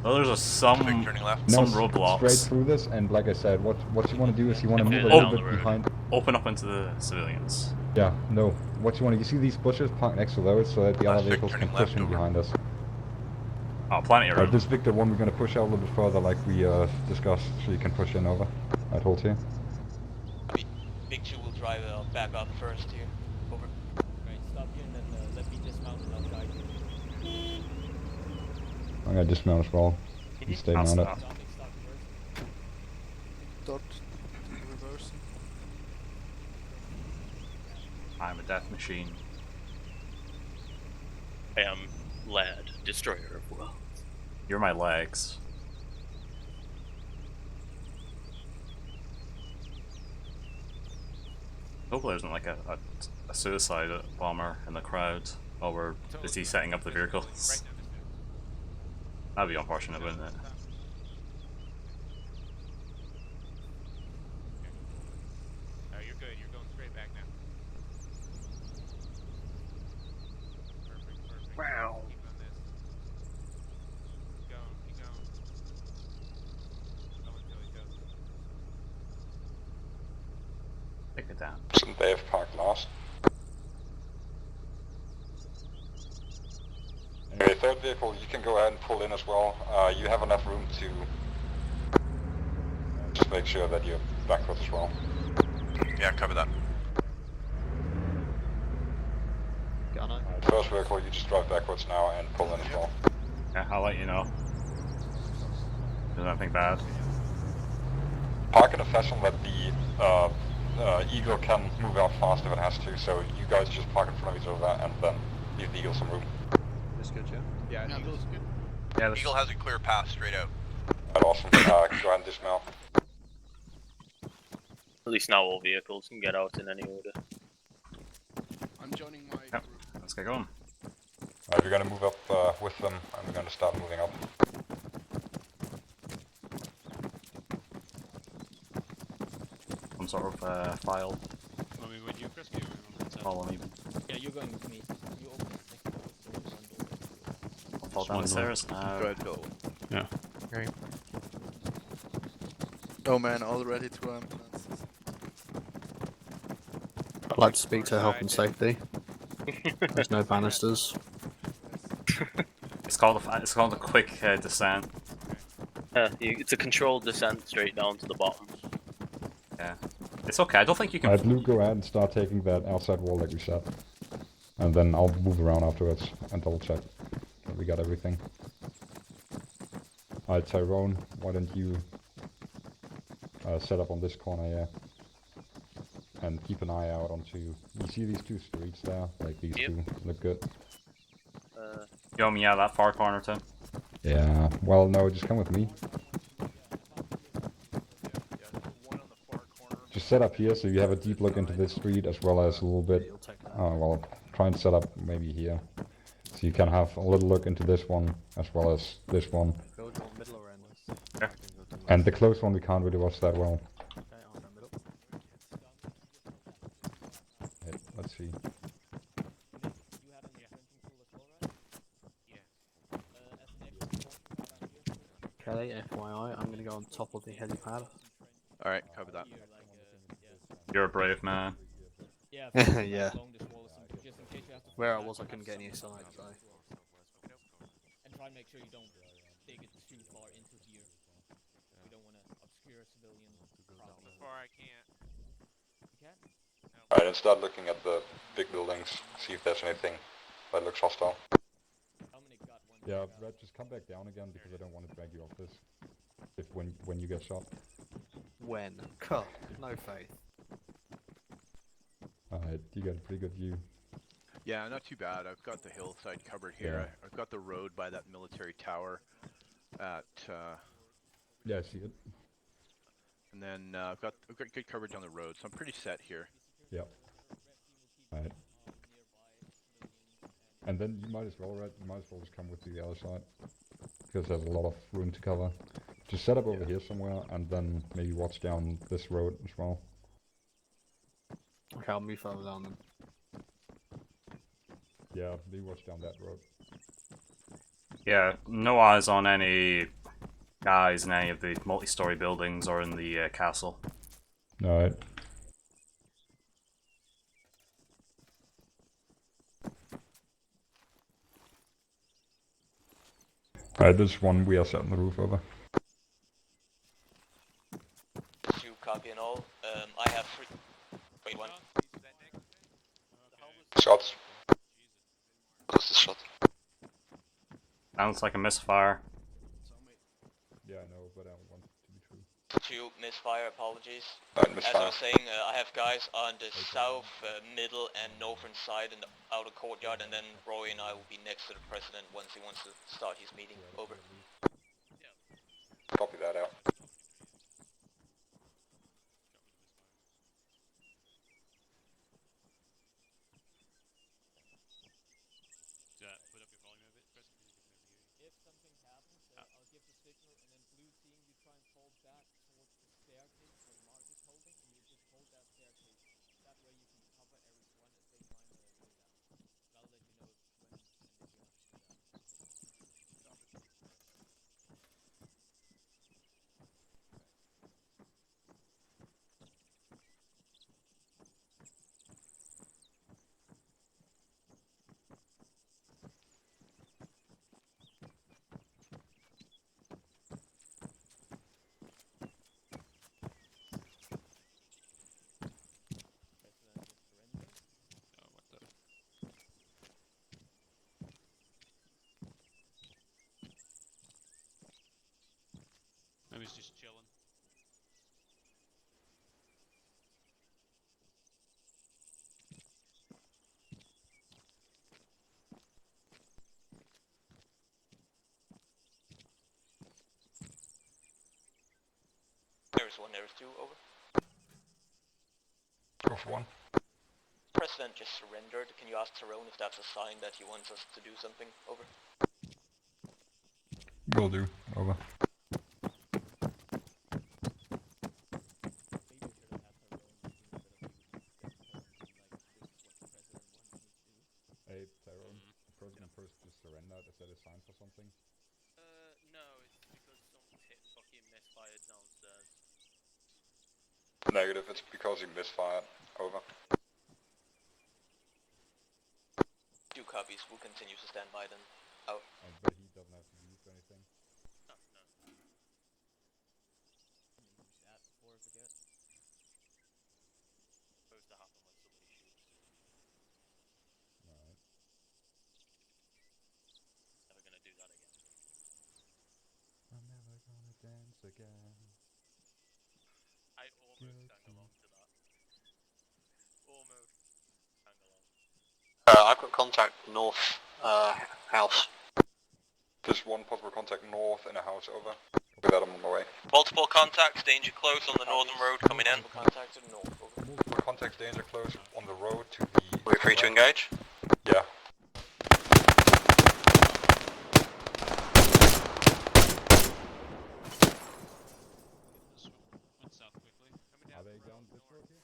Well, there's a some roadblocks. Straight through this, and like I said, what you want to do is you want to move a Oh, little bit behind. Open up into the civilians. Yeah, no. What you want to... You see these bushes parked next to those so that the other vehicles can push in behind us. Oh, plenty of room. This Victor 1 we're going to push out a little bit further like we discussed, so you can push in over. I'd hold here. Big Two will drive back up first here. Over. Right, stop here and then let me dismount and I'll guide you. I'm going to dismount as well. You stay mounted. Stop reverse. Dot reversing. I'm a death machine. I am Lad, destroyer of worlds. You're my legs. Hopefully there isn't like a suicide bomber in the crowd while we're busy setting up the vehicles. That'd be unfortunate, wouldn't it? Oh, you're good. You're going straight back now. Perfect. Wow. Keep on this. Keep going. Go until he does. Take it down. They have parked last. Okay, third vehicle, you can go ahead and pull in as well. You have enough room to just make sure that you're backwards as well. Yeah, cover that. First vehicle, you just drive backwards now and pull in as well. Yeah, I'll let you know. There's nothing bad. Park in a fashion that the Eagle can move out fast if it has to, so you guys just park in front of each other and then leave the Eagle some room. That's good, yeah? Yeah, Eagle's good. Yeah, Eagle has a clear path straight out. Right, awesome. Go ahead and dismount. At least now all vehicles can get out in any order. I'm joining my Yep. group. Let's get going. Alright, we're gonna move up with them and we're gonna start moving up. Some sort of file. Want me with you, Chris? Or you want me to Follow me. Yeah, you're going with me. You open the second door, so there's one door. I'll fall down the stairs now. Go ahead, Bill. Yeah. Great. Oh man, already 2 ambulances. I'd like to speak to health and safety. There's no banisters. It's called a quick descent. It's a controlled descent straight down to the bottom. Yeah. It's okay. I don't think you can. Alright, Blue, go ahead and start taking that outside wall like we said. And then I'll move around afterwards and double check that we got everything. Alright, Tyrone, why don't you set up on this corner here? And keep an eye out onto... You see these two streets there? Like these two look good. You want me out of that far corner, Tim? Yeah, well no, just come with me. Just set up here so you have a deep look into this street as well as a little bit... well, try and set up maybe here. So you can have a little look into this one as well as this one. Yeah. And the close one we can't really watch that well. Yeah, let's see. Okay, FYI, I'm gonna go on top of the helipad. Alright, cover that. You're a brave man. Yeah. Yeah. Along this wall, just in case you have to Where I was, I couldn't get any side, so... And try and make sure you don't dig it too far into here. We don't want to obscure civilian property. So far I can't. You can? Alright, and start looking at the big buildings, see if there's anything that looks hostile. Yeah, Red, just come back down again because I don't want to drag you off this. When you get shot. When? Cut. No faith. Alright, you got a pretty good view. Yeah, not too bad. I've got the hillside covered here. Yeah. I've got the road by that military tower at Yeah, I see it. And then I've got good coverage on the road, so I'm pretty set here. Yep. Alright. And then you might as well, right? You might as well just come with the other side. Because there's a lot of room to cover. Just set up over here somewhere, and then maybe watch down this road as well. Okay, I'll move further down then. Yeah, maybe watch down that road. Yeah, no eyes on any guys in any of the multi-story buildings or in the castle. Alright. Alright, there's one we are setting the roof over. 2 copy and all. I have 3. Wait, 1. Shots. What's the shot? Sounds like a misfire. Yeah, I know, but I want it to be true. 2 misfire, apologies. Misfire. As I was saying, I have guys on the south, middle and northern side in the outer courtyard, and then Roy and I will be next to the president once he wants to start his meeting. Over. Copy that out. Put up your volume a bit, Chris. If something happens, I'll give the signal, and then blue team, you try and fall back towards the staircase where Mark is holding, and you just hold that staircase. That way you can cover everyone as they try and go down. But I'll let you know when and if you have to do that. Maybe he's just chilling. There is 1, there is 2, over. Go for 1. President just surrendered. Can you ask Tyrone if that's a sign that he wants us to do something? Over. Will do. Over. Hey, Tyrone. The president first just surrendered. Is that a sign for something? No, it's because some tit fucking misfired downstairs. Negative, it's because he misfired. Over. 2 copies. We'll continue to stand by then. Out. But he doesn't have to use anything. No. Use that before I forget. Supposed to happen when somebody shoots. Alright. Never gonna do that again. I'm never gonna dance again. I almost sang along to that. Almost sang along. I've got contact north, house. There's one possible contact north in a house, over. With that, I'm on my way. Multiple contacts, danger close on the northern road coming in. Contact to the north, over. Multiple contacts, danger close on the road to the... We're free to engage. Yeah. Went south quickly. Are they down this road here?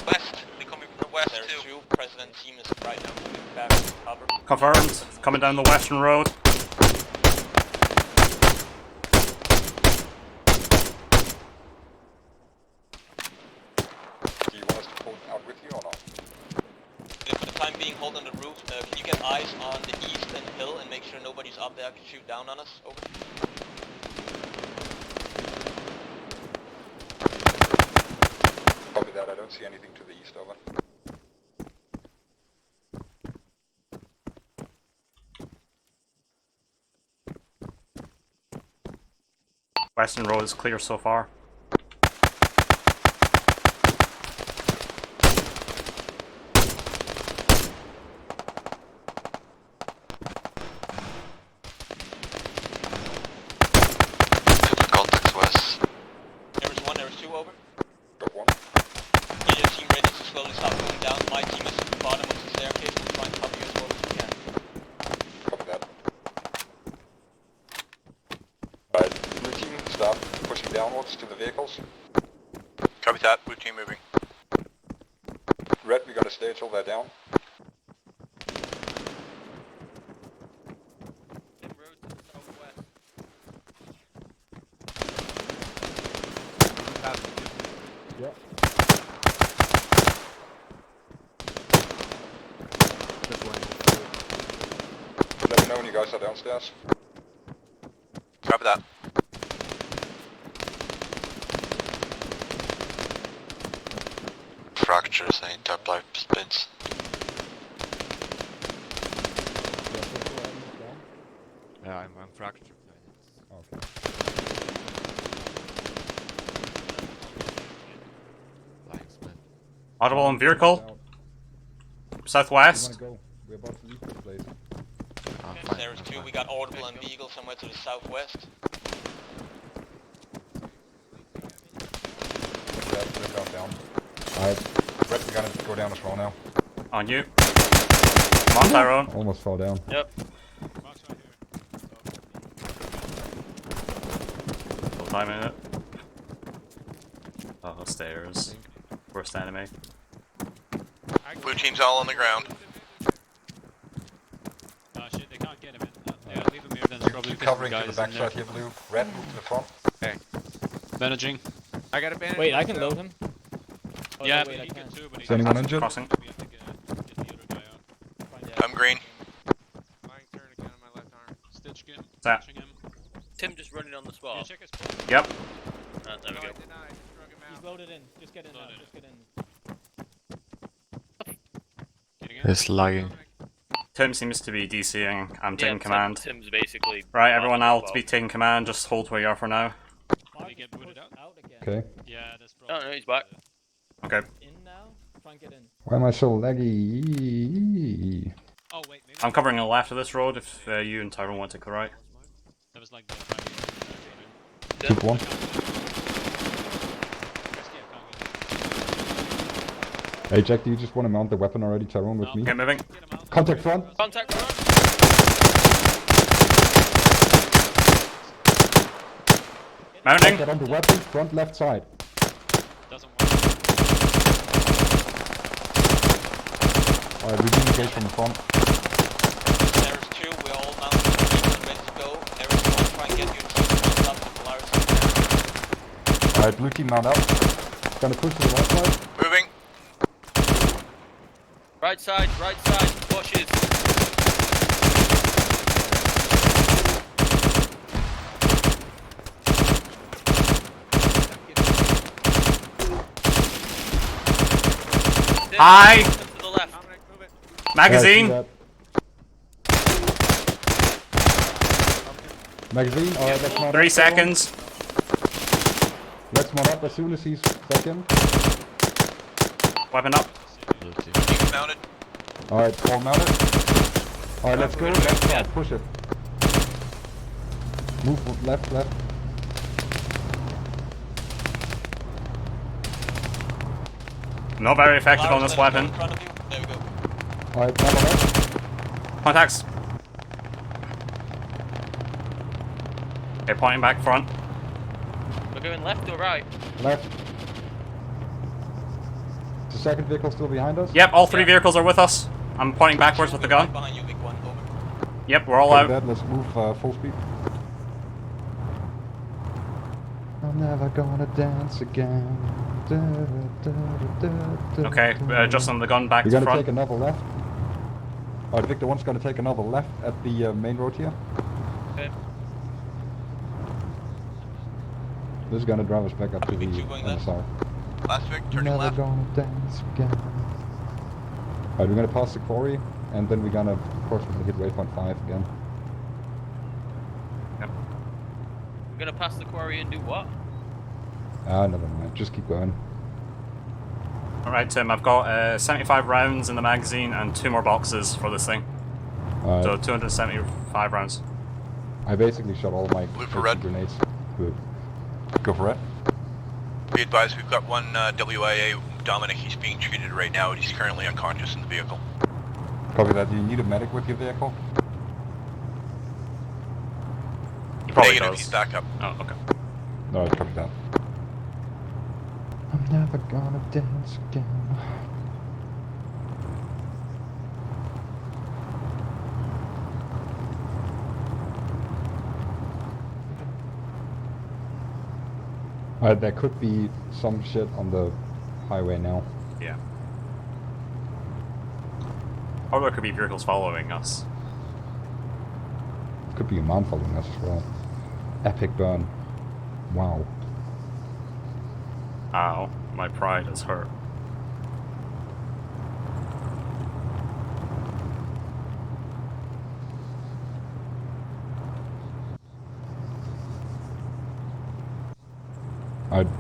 West, they're coming from the west too. President team is right now moving back to cover. Confirmed. Coming down the western road. Do you want us to pull out with you or not? For the time being, hold on the roof. Can you get eyes on the eastern hill and make sure nobody's up there can shoot down on us? Over. Copy that, I don't see anything to the east, over. Western road is clear so far. downwards to the vehicles. Copy that. Blue team moving. Red, we gotta stay till they're down. Yeah. Let me know when you guys are downstairs. Copy that. Fractures and top life spins. Yeah, I'm fractured. Okay. Flying spin. Audible on vehicle. Southwest. Go. We're about to leave this place. There's two, we got audible and vehicle somewhere to the southwest. Red, they're down. Alright. Red, we're gonna go down as well now. On you. Come on, Tyrone. Almost fell down. Yep. Full time in it. Oh, stairs. Worst enemy. Blue team's all on the ground. Shit, they can't get him in. Yeah, leave him here then. Probably Keep because covering the to the guys in there. backside here, Blue. Red, move to the front. Bandaging. I got a bandage. Wait, I can load him? Oh, Yeah, no, but wait, I he can't. can too, but Is anyone injured? Crossing. We have to get the other guy out. I'm green. Lying turn again on my left arm. Stitch him. That. Stitching him. Tim just running on the Yeah, spot. check his Yep. There we No, go. I did not. I just drug him He's out. loaded in. Just get in now. Loaded. Just get in. Getting in. It's lagging. Tim seems to be DCing. I'm taking Yeah, command. Tim's basically. Right, everyone on the else be taking command. Just hold where you are for now. Did he get booted out? Again. Okay. Yeah, that's Oh, probably. no, he's back. Okay. In now? Try and get in. Why am I so laggy? Oh, wait, maybe. I'm covering the left of this road if you and Tyrone want to take the right. That was like Keep one. Hey Jack, do you just want to mount the weapon already, Tyrone, with me? Okay, moving. Contact front! Contact front. Mounting. Get on the weapon, front left side. Doesn't work. Alright, we do engage from the front. There's two, we all mounted and ready to go. Everyone try and get your team mount up to Polaris. Alright, blue team mount up. Gonna push to the right side. Moving. Right side, bushes. Hi. To the left. Dominic, move it. Magazine. Yeah, I see that. Magazine, alright, let's mount 3 up. seconds. Let's mount up as soon as he's back in. Weapon up. Team's mounted. Alright, all mounted. Alright, let's go. Left side, push it. Move left. Not very effective on Polaris, this let us go weapon. in front of you. There we go. Alright, mount left. Contacts. Okay, pointing back front. We're going left or right? Left. Is the second vehicle still behind us? Yep, all 3 vehicles are with us. I'm pointing backwards with the gun. Right behind you, big one. Over. Yep, we're all Copy out. that, let's move full speed. I'm never gonna dance again. Okay, adjusting the gun back We're to gonna take front. another left. Alright, Victor 1's gonna take another left at the main road here. Okay. This is gonna drive us back up to the Victor going left. MSR. Last Vic, turning Never left. gonna dance again. Alright, we're gonna pass the quarry, and then we're gonna approximately hit waypoint 5 again. We're gonna pass the quarry and do what? Ah, never mind, just keep going. Alright, Tim, I've got 75 rounds in the magazine and 2 more boxes for this thing. Alright, So 275 rounds. I basically shot all my Blue for red. grenades. Good. Go for it. Be advised, we've got one WIA, Dominic. He's being treated right now. He's currently unconscious in the vehicle. Copy that. Do you need a medic with your vehicle? He probably Negative, does. he's back up. Oh, okay. No, copy that. I'm never gonna dance again. There could be some shit on the highway now. Yeah. Or there could be vehicles following us. Could be a man following us as well. Epic burn. Wow. Ow, my pride is hurt.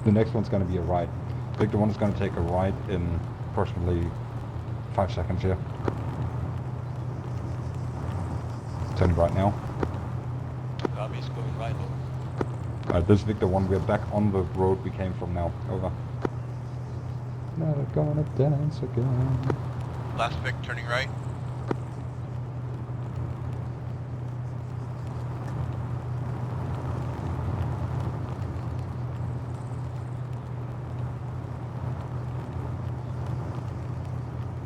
The next one's gonna be a right. Victor 1 is gonna take a right in approximately 5 seconds here. Turning right now. Copy's going right over. This is Victor 1, we're back on the road we came from now. Over. Never gonna dance again. Last Vic turning right.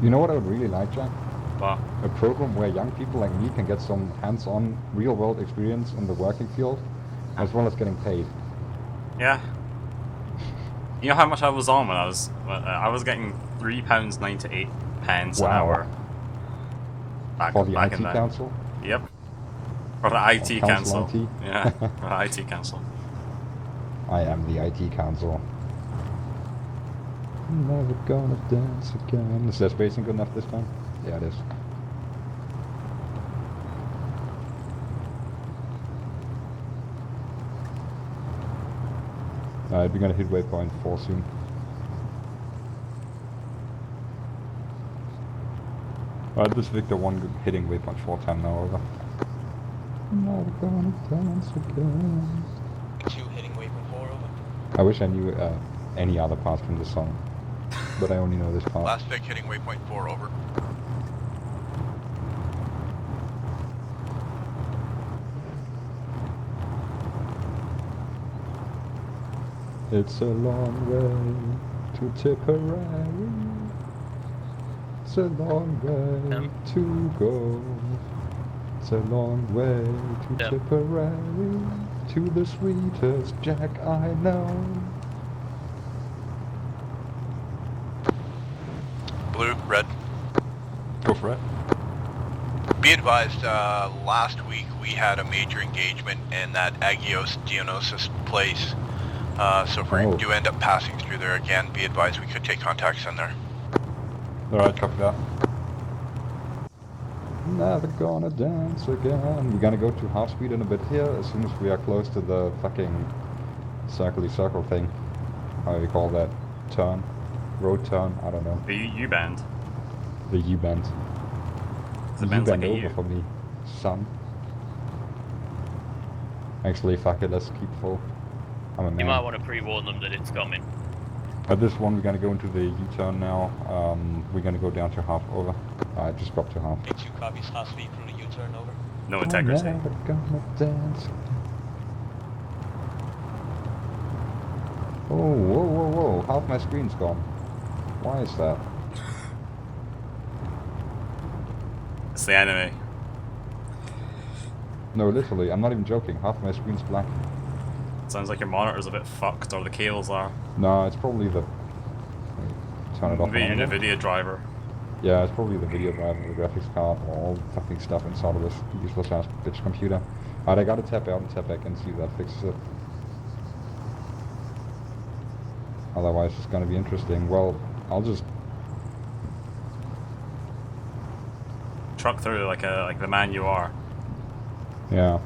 You know what I would really like, Jack? Wow. A program where young people like me can get some hands-on real-world experience in the working field, as well as getting paid. Yeah. You know how much I was on when I was getting £3.98 an Wow. hour. For the back IT in the, council? Yep. For the IT council council. IT? Yeah, for the IT council. I am the IT council. Never gonna dance again. Is that spacing good enough this time? Yeah, it is. Alright, we're gonna hit waypoint 4 soon. Alright, this is Victor 1 hitting waypoint 4 time now, over. Never gonna dance again. 2 hitting waypoint 4 over. I wish I knew any other parts from this song, but I only know this part. Last Vic hitting waypoint 4 over. It's a long way to Tipperary. It's a long way to go. It's a long way to Tipperary. To the sweetest Jack I know. Blue, red. Go for it. Be advised, last week we had a major engagement in that Agios Dionysus place. So if we do end up passing through there again, be advised we could take contacts in there. Alright, copy that. Never gonna dance again. We're gonna go to half speed in a bit here as soon as we are close to the fucking circle-y circle thing. How do you call that? Turn? Road turn? I don't know. The U-bend. The U-bend. The bend's like a over U. for me, son. Actually, fuck it, let's keep full. I'm a man. You might want to pre-warn them that it's coming. At this one, we're gonna go into the U-turn now. We're gonna go down to half, over. I just dropped to half. 2 copies, half speed through the U-turn over. No integrity. I'm never gonna dance. Oh, whoa, whoa, whoa. Half my screen's gone. Why is that? It's the enemy. No, literally, I'm not even joking. Half my screen's black. Sounds like your monitor's a bit fucked, or the cables are. No, it's probably the... Wait, turn it off. Maybe your NVIDIA driver. Yeah, it's probably the video driver, the graphics card, or all the fucking stuff inside of this useless ass bitch computer. Alright, I gotta tap out and tap back and see if that fixes it. Otherwise, it's gonna be interesting. Well, I'll just... Truck through like the man you are. Yeah.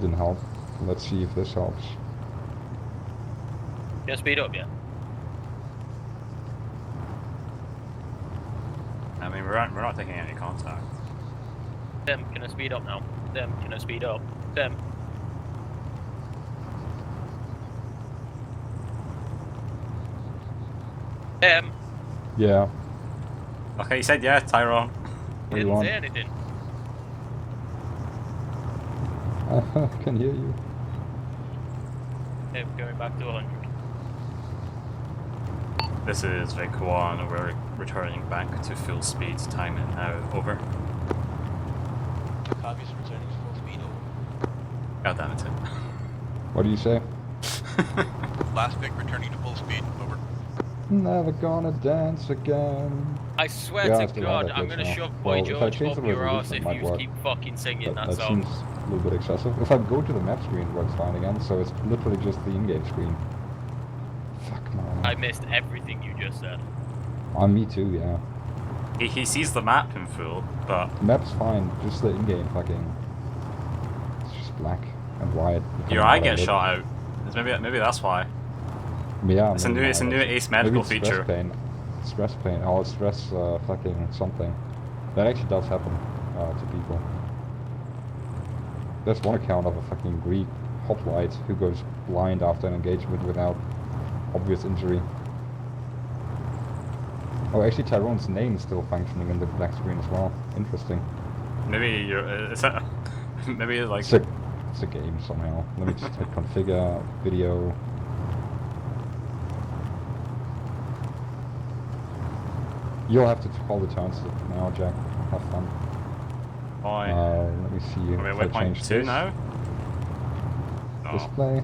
Didn't help. Let's see if this helps. Can I speed up yet? I mean, we're not taking any contact. Dem, can I speed up now? Dem, can I speed up? Dem. Dem. Yeah. Okay, you said yeah, Tyrone. What do you Didn't want? say anything. I can hear you. I'm going back to 100. This is Vic 1, we're returning back to full speed, time in now, over. Copies returning to full speed, over. God damn it. What do you say? Last Vic returning to full speed, over. Never gonna dance again. I swear Yeah, I to still God, have that I'm glitch gonna now. shove Boy Well, if I George change the up your resolution, ass it if might you work. keep fucking singing But that that song. seems a little bit excessive. If I go to the map screen, it works fine again, so it's literally just the in-game screen. Fuck man. I missed everything you just said. Me too, yeah. He sees the map in full, but... The map's fine, just the in-game fucking... It's just black and white. Your eye gets shot out. Maybe that's why. Yeah, It's a new Ace medical maybe it's feature. Stress pain. Stress pain. Oh, stress fucking something. That actually does happen to people. There's one account of a fucking Greek hoplite who goes blind after an engagement without obvious injury. Oh, actually Tyrone's name is still functioning in the black screen as well. Interesting. Maybe you're... maybe like... It's a game somehow. Let me just hit configure, video. You'll have to call the turns now, Jack. Have fun. Why? Let me see. Are we If at I waypoint change 2 this, now? No. display.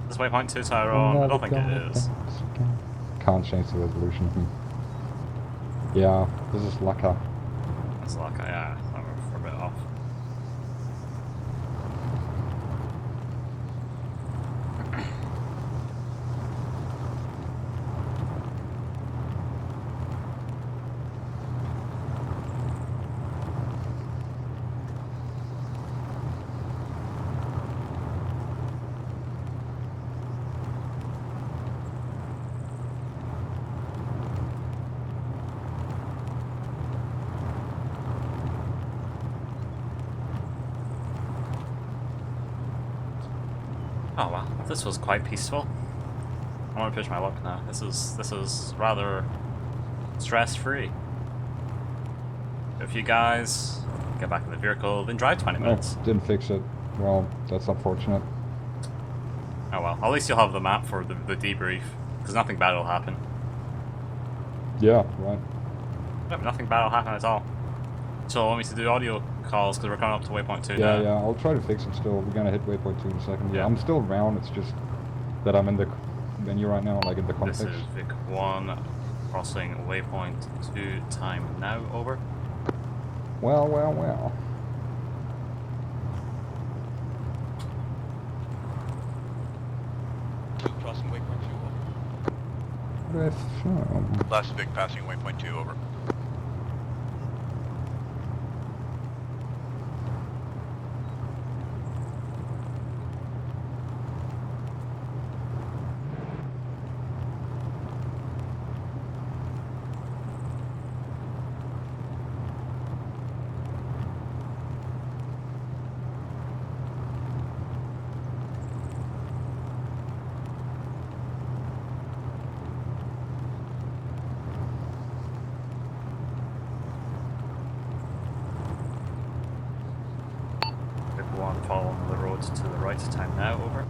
This waypoint 2, Tyrone? I don't think it is. Can't change the resolution. Yeah, this is Laka. It's like, yeah, we're a bit off. Oh well, this was quite peaceful. I want to push my luck now. This is rather stress-free. If you guys get back in the vehicle, then drive 20 minutes. Oh, didn't fix it. Well, that's unfortunate. Oh well, at least you'll have the map for the debrief, because nothing bad will happen. Yeah, right. No, nothing bad will happen at all. So want me to do audio calls, because we're coming up to waypoint 2 now. Yeah, I'll try to fix it still. We're gonna hit waypoint 2 in a second. Yeah. I'm still around, it's just that I'm in the menu right now, like in the This context. is Vic 1, crossing waypoint 2, time now, over. Well, well, well. Two crossing waypoint 2, over. Last Vic passing waypoint 2, over. Vic 1, following the road to the right, time now, over.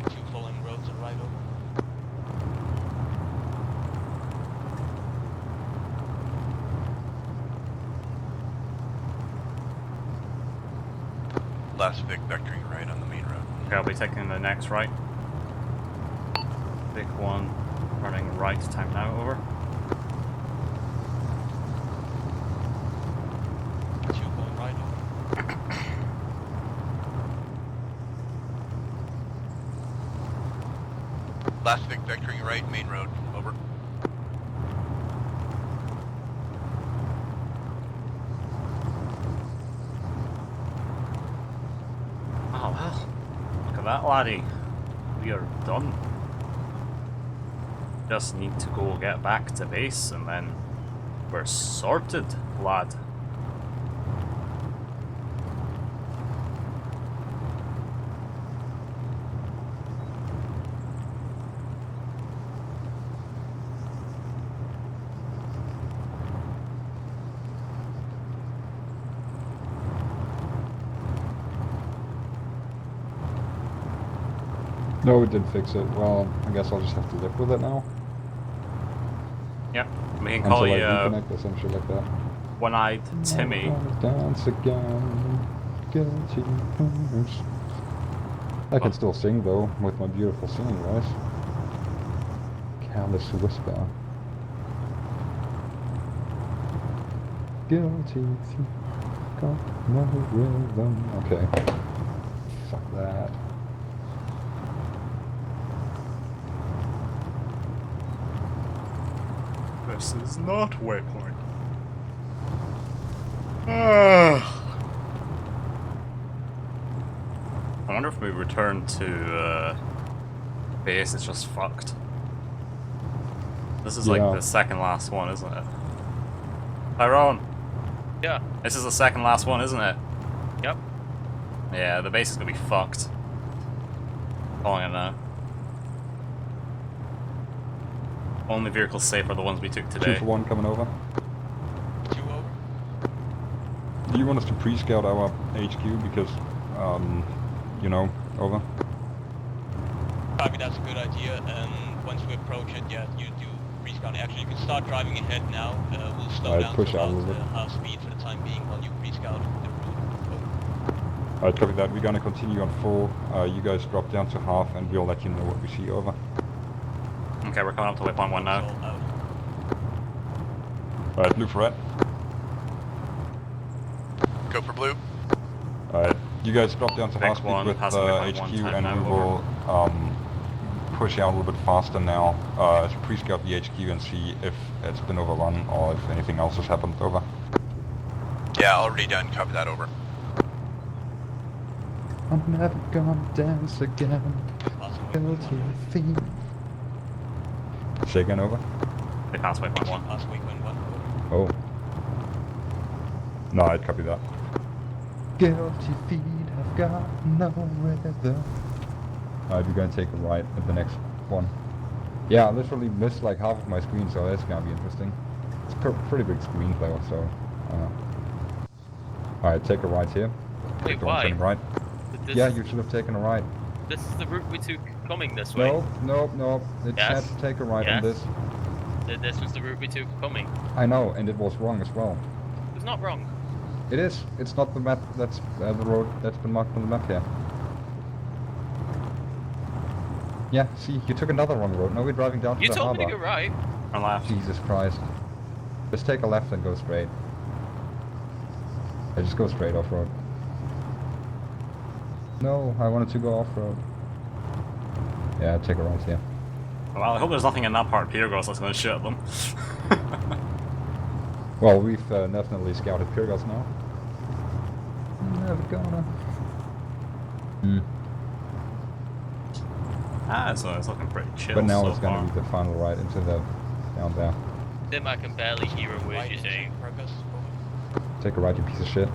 2 following road to the right, over. Last Vic vectoring right on the main road. Okay, I'll be taking the next right. Vic 1, running right, time now, over. 2 going right, over. Last Vic vectoring right, main road, over. Oh well, look at that, laddie. We are done. Just need to go get back to base and then we're sorted, lad. No, it didn't fix it. Well, I guess I'll just have to live with it now. Yep. We can call Until you I reconnect or some shit like that. One-Eyed Timmy. Dance again, guilty pleasures. I can still sing though, with my beautiful singing voice. Careless whisper. Guilty feet, got no rhythm. Okay. Fuck that. This is not waypoint. I wonder if we return to base, it's just fucked. This is like the second last one, isn't it? Tyrone! Yeah. This is the second last one, isn't it? Yep. Yeah, the base is gonna be fucked. Calling it now. Only vehicles safe are the ones we took today. 2 for 1 coming over. 2 over. Do you want us to pre-scout our HQ because, you know, over? Probably that's a good idea. Once we approach it, yeah, you do pre-scout. Actually, you can start driving ahead now. We'll slow down push to out a about little bit. half speed for the time being while you pre-scout the route. Alright, copy that. We're gonna continue on full. You guys drop down to half and we'll let you know what we see over. Okay, we're coming up to waypoint 1 now. Alright, blue for red. Go for blue. Alright, you guys drop down to half speed one, with passing waypoint HQ 1, and now, we will push out a little bit faster now to pre-scout the HQ and see if it's been overrun or if anything else has happened over. Yeah, already done. Copy that over. I'm never gonna dance again. Guilty feet. Say again, over. They passed waypoint 1. Pass waypoint 1. Oh. No, I'd copy that. Guilty feet have got no rhythm. Alright, we're gonna take a right at the next one. Yeah, I literally missed like half of my screen, so that's gonna be interesting. It's a pretty big screen though, so... Alright, take a right here. Wait, Don't why? turn right. Yeah, you should have taken a right. This is the route we took coming this way. No. It Yes. said to take a right on Yes. this. This was the route we took coming. I know, and it was wrong as well. It's not wrong. It is. It's not the map. That's the road that's been marked on the map here. Yeah. See, you took another wrong road. Now we're driving down to You the told harbor. me to go right. Turn left. Jesus Christ. Just take a left and go straight. I just go straight off road. No, I wanted to go off road. Yeah, take a right here. Well, I hope there's nothing in that part of Pyrgos that's gonna shoot at them. Well, we've definitely scouted Pyrgos now. Never gonna. So it's looking pretty chill. But now so it's gonna far. be the final right into the down there. Tim, I can barely hear a word Right you're into saying. Progress. Take a right, you piece of shit.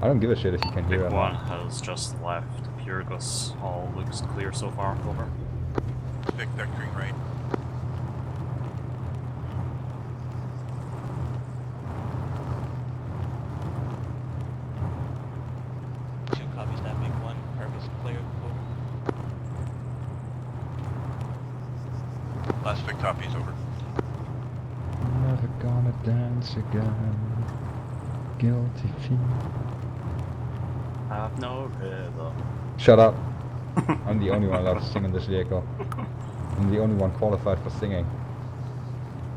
I don't give a shit if you can hear Big it. one has just left. Pyrgos all looks clear so far. Over. Vic vectoring right. Two copies that big one. Purpose clear. Over. Last Vic copies over. Never gonna dance again. Guilty feet. Have no rhythm. Shut up. I'm the only one allowed to sing in this vehicle. I'm the only one qualified for singing.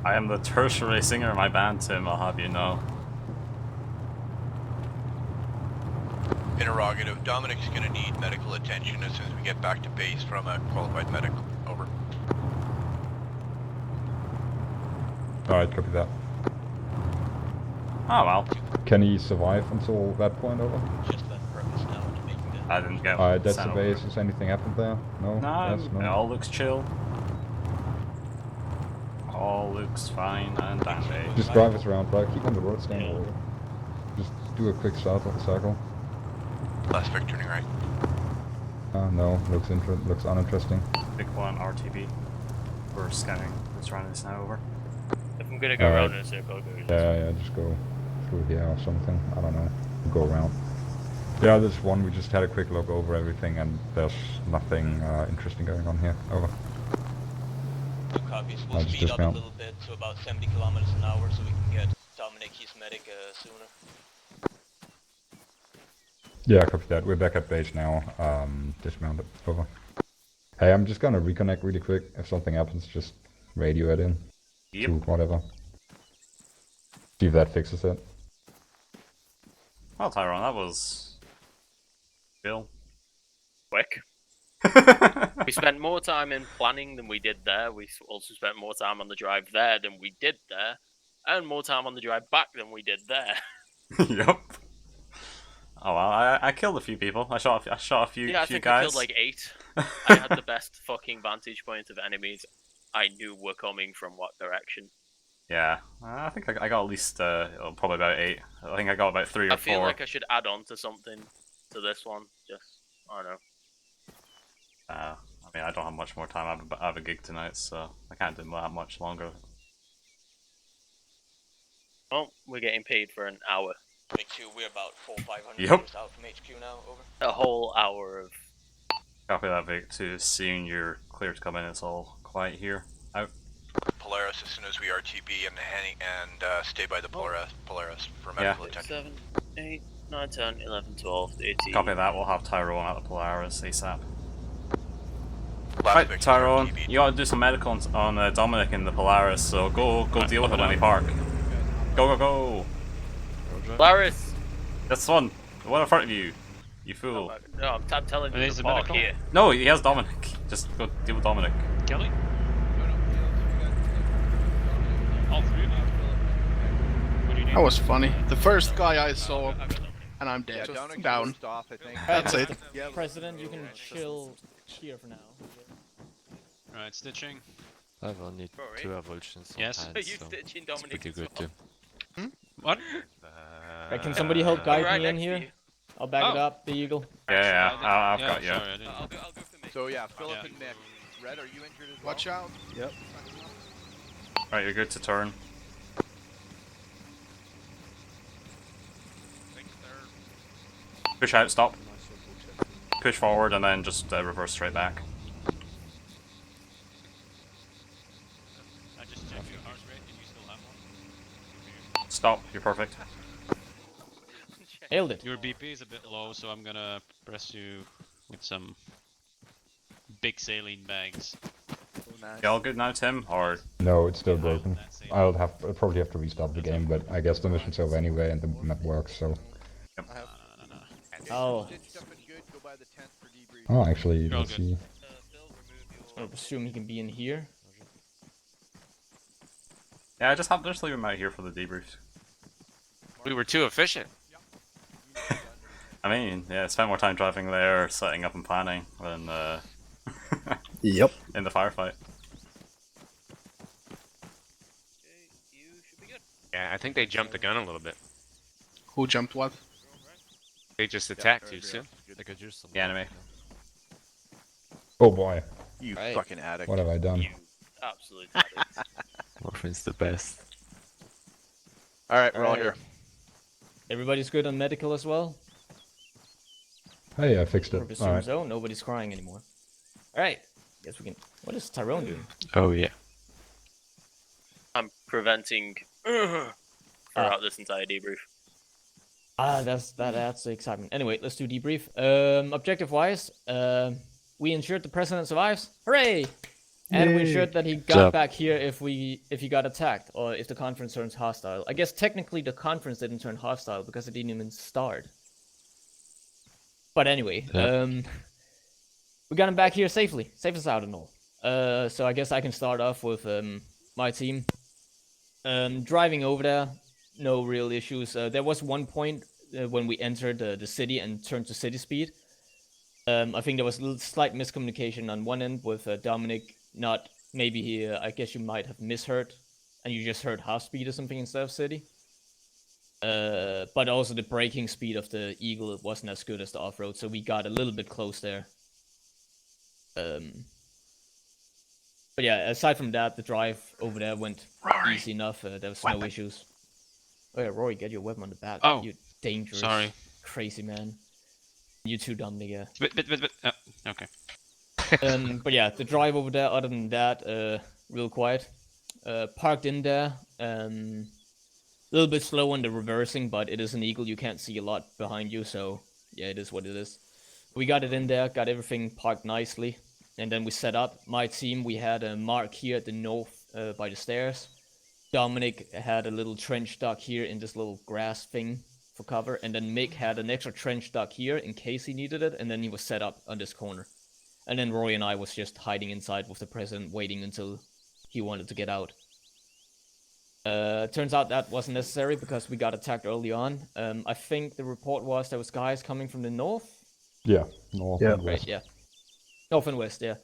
I am the tertiary singer in my band, Tim, I'll have you know. Interrogative. Dominic's gonna need medical attention as soon as we get back to base from a qualified medic. Over. Alright, copy that. Oh well. Can he survive until that point over? Just that purpose now to making the. I didn't get Alright, that's the sent base. over. Has anything happened there? No? No, Yes, it all looks chill. All looks fine and dandy. Just drive us around, right? Keep on the road, stand over. Just do a quick circle. Last Vic turning right. No, looks uninteresting. Big one, RTB. We're scanning. Let's run this now over. If I'm gonna go around in a circle, I'll go this way. Yeah, just go through here or something. I don't know. Go around. Yeah, this one, we just had a quick look over everything and there's nothing interesting going on here. Over. Two copies. We'll I'll just speed up a dismount. little bit to about 70 kilometers an hour so we can get Dominic his medic sooner. Yeah, copy that. We're back at base now. Dismounted. Over. Hey, I'm just gonna reconnect really quick. If something happens, just radio it in. Yep. To whatever. See if that fixes it. Well, Tyrone, that was... Bill. Quick. We spent more time in planning than we did there. We also spent more time on the drive there than we did there. And more time on the drive back than we did there. Yep. Oh well, I killed a few people. I shot a few Yeah, I few think guys. I killed like 8. I had the best fucking vantage point of enemies I knew were coming from what direction. Yeah, I think I got at least probably about 8. I think I got about 3 or 4. I feel like I should add on to something to this one. Just, I don't know. I mean, I don't have much more time. I have a gig tonight, so I can't do that much longer. Well, we're getting paid for an hour. Make sure we're about 400-500 Yep. meters out from HQ now. Over. A whole hour of... Copy that, Vic. To seeing you're clear to come in. It's all quiet here. Out. Polaris as soon as we RTB and stay by the Polaris for medical attention. 7, 8, 9, 10, 11, 12, 18... Copy that. We'll have Tyrone at the Polaris ASAP. Last Right, victim Tyrone, RTB. you gotta do some medical on Dominic in the Polaris, so go deal with it when he park. Go! Laris! That's one. The one in front of you. You fool. No, I'm telling you Is to the park medical? here. No, he has Dominic. Just go deal with Dominic. Kelly? All 3 of you? What do you need? That was funny. The first guy I saw, and I'm dead. Dominic Down. just off, I think. That's it. President, you can chill here for now. Right, stitching. I've only Rory? 2 avulsions on Yes? hand, Are you so stitching it's Dominic pretty as good well? too. What? Right, can somebody help guide right me in next to here? you. I'll back it Oh. up, the Eagle. Yeah, I've Yeah, got you. sorry, I didn't. I'll go for Mick. So yeah, Philip Yeah. and Nick. Red, are you injured as well? Watch out. Yep. Right, you're good to turn. Push out, stop. Push forward and then just reverse straight back. I just checked your heart rate and you still have one. Stop, you're perfect. Nailed it. Your BP is a bit low, so I'm gonna press you with some big saline bags. You all good now, Tim? Or No, it's still broken. I'll probably have to restart the game, but I guess the mission's over anyway and the map works, so... No. Oh. Oh, actually, You're all let's good. see. I assume he can be in here. yeah, just leave him out here for the debrief. We were too efficient. I mean, yeah, spend more time driving there, setting up and planning than Yep. in the firefight. You should be good. Yeah, I think they jumped the gun a little bit. Who jumped what? They just attacked too soon. I could use some The enemy. Oh boy, You Right. fucking addict. what have I done? You absolute addict. Morphine's the best. Alright, we're all Alright. here. Everybody's good on medical as well? Hey, I fixed I it. presume Alright. so. Nobody's crying anymore. Alright. Guess we can... What is Tyrone doing? Oh yeah. I'm preventing throughout this entire debrief. Ah, that adds the excitement. Anyway, let's do debrief. Objective-wise, we ensured the president survives. Hooray! And we ensured that he got job. back here if he got attacked or if the conference turns hostile. I guess technically the conference didn't turn hostile because it didn't even start. But anyway, Yeah. we got him back here safely, safe and sound and all. So I guess I can start off with my team. Driving over there, no real issues. There was one point when we entered the city and turned to city speed. I think there was a slight miscommunication on one end with Dominic. Not maybe he. I guess you might have misheard, and you just heard half speed or something instead of city. But also the braking speed of the Eagle it wasn't as good as the off-road, so we got a little bit close there. But yeah, aside from that, the drive over there went easy enough. There was no issues. Oh yeah, Rory, get your weapon on the back. Oh, You dangerous, sorry. crazy man. You too, Dominic, yeah. Okay. But yeah, the drive over there, other than that, real quiet. Parked in there, a little bit slow on the reversing, but it is an Eagle, you can't see a lot behind you, so yeah, it is what it is. We got it in there, got everything parked nicely, and then we set up. My team, we had a mark here at the north by the stairs. Dominic had a little trench dug here in this little grass thing for cover, and then Mick had an extra trench dug here in case he needed it, and then he was set up on this corner. And then Roy and I was just hiding inside with the president, waiting until he wanted to get out. Turns out that wasn't necessary because we got attacked early on. I think the report was there was guys coming from the north. Yeah, north and west. Right, yeah. North and west, yeah.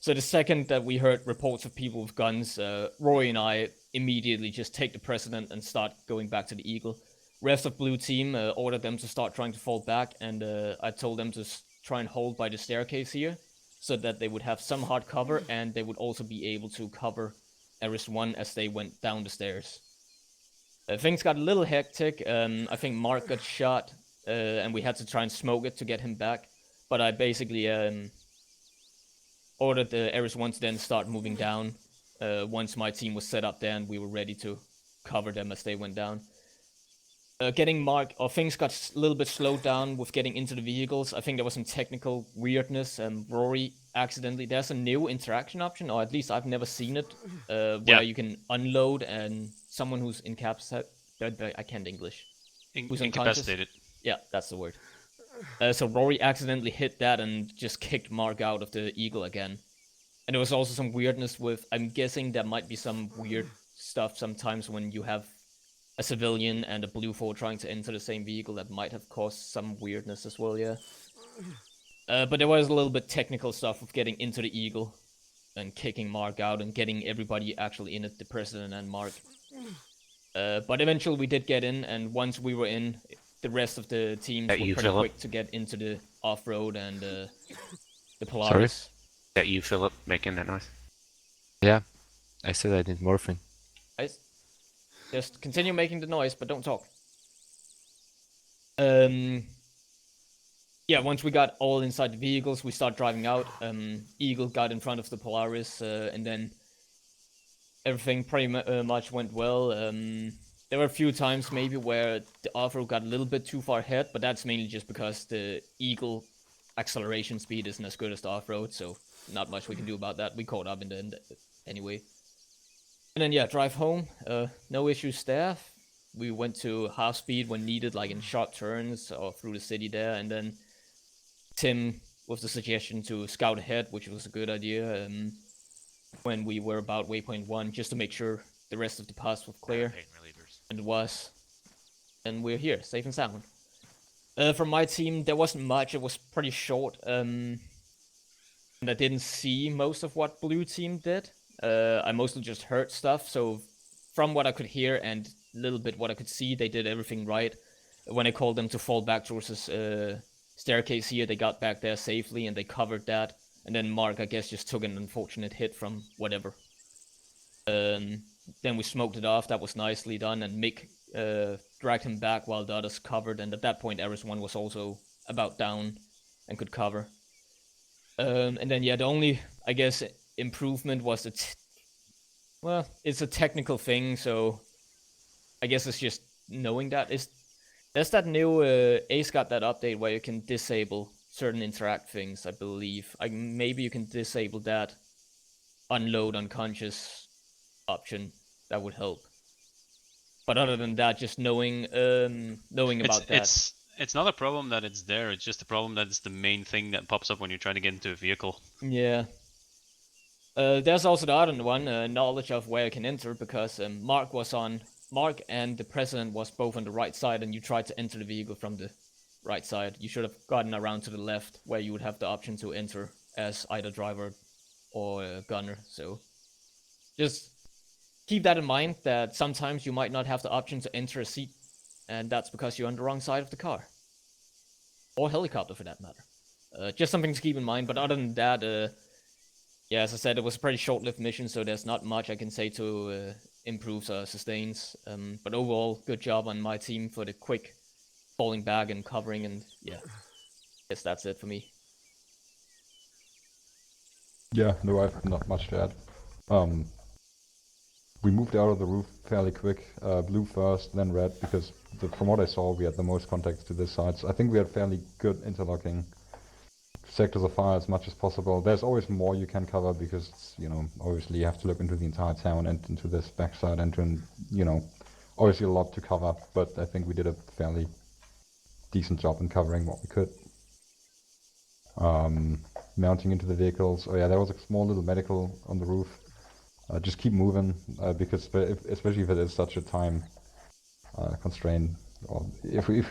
So the second that we heard reports of people with guns, Roy and I immediately just take the precedent and start going back to the Eagle. Rest of Blue Team ordered them to start trying to fall back, and I told them to try and hold by the staircase here, so that they would have some hard cover, and they would also be able to cover Eris 1 as they went down the stairs. Things got a little hectic. I think Mark got shot, and we had to try and smoke it to get him back. But I basically ordered the Eris 1 to then start moving down once my team was set up there and we were ready to cover them as they went down. Getting Mark, or things got a little bit slowed down with getting into the vehicles. I think there was some technical weirdness. Rory accidentally, there's a new interaction option, or at least I've never seen it, where you can unload and someone who's incapacitated, I can't English, who's incapacitated. Yeah, that's the word. So Rory accidentally hit that and just kicked Mark out of the Eagle again. And there was also some weirdness with, I'm guessing there might be some weird stuff sometimes when you have a civilian and a Blue 4 trying to enter the same vehicle that might have caused some weirdness as well, yeah. But there was a little bit technical stuff with getting into the Eagle and kicking Mark out and getting everybody actually in it, the President and Mark. But eventually we did get in, and once we were in, the rest of the teams were pretty quick to get into the off-road and the Polaris. Sorry? That you, Philip, making that noise? Yeah, I said I need morphine. Just continue making the noise, but don't talk. Yeah, once we got all inside the vehicles, we start driving out. Eagle got in front of the Polaris, and then everything pretty much went well. There were a few times maybe where the off-road got a little bit too far ahead, but that's mainly just because the Eagle acceleration speed isn't as good as the off-road, so not much we can do about that. We caught up in the end anyway. And then yeah, drive home. No issues there. We went to half speed when needed, like in sharp turns or through the city there, and then Tim with the suggestion to scout ahead, which was a good idea, when we were about waypoint 1, just to make sure the rest of the pass was clear. And it was. And we're here, safe and sound. From my team, there wasn't much. It was pretty short. And I didn't see most of what Blue Team did. I mostly just heard stuff, so from what I could hear and a little bit what I could see, they did everything right. When I called them to fall back towards this staircase here, they got back there safely and they covered that. And then Mark, I guess, just took an unfortunate hit from whatever. Then we smoked it off, that was nicely done, and Mick dragged him back while the others covered, and at that point Eris 1 was also about down and could cover. And then yeah, the only, I guess, improvement was well, it's a technical thing, so I guess it's just knowing that. There's that new Ace got that update where you can disable certain interact things, I believe. Maybe you can disable that unload unconscious option. That would help. But other than that, just knowing about that. It's not a problem that it's there, it's just a problem that it's the main thing that pops up when you're trying to get into a vehicle. Yeah. There's also the other one, knowledge of where you can enter, because Mark and the President was both on the right side, and you tried to enter the vehicle from the right side. You should have gotten around to the left, where you would have the option to enter as either driver or gunner. So just keep that in mind, that sometimes you might not have the option to enter a seat, and that's because you're on the wrong side of the car. Or helicopter, for that matter. Just something to keep in mind, but other than that, yeah, as I said, it was a pretty short-lived mission, so there's not much I can say to improve sustains. But overall, good job on my team for the quick falling back and covering, and yeah. Guess that's it for me. Yeah, no, I've not much to add. We moved out of the roof fairly quick. Blue first, then red, because from what I saw, we had the most contacts to this side. So I think we had fairly good interlocking sectors of fire as much as possible. There's always more you can cover because, obviously you have to look into the entire town and into this backside and obviously a lot to cover. But I think we did a fairly decent job in covering what we could. Mounting into the vehicles. Oh yeah, there was a small little medical on the roof. Just keep moving, because especially if it is such a time constraint, or if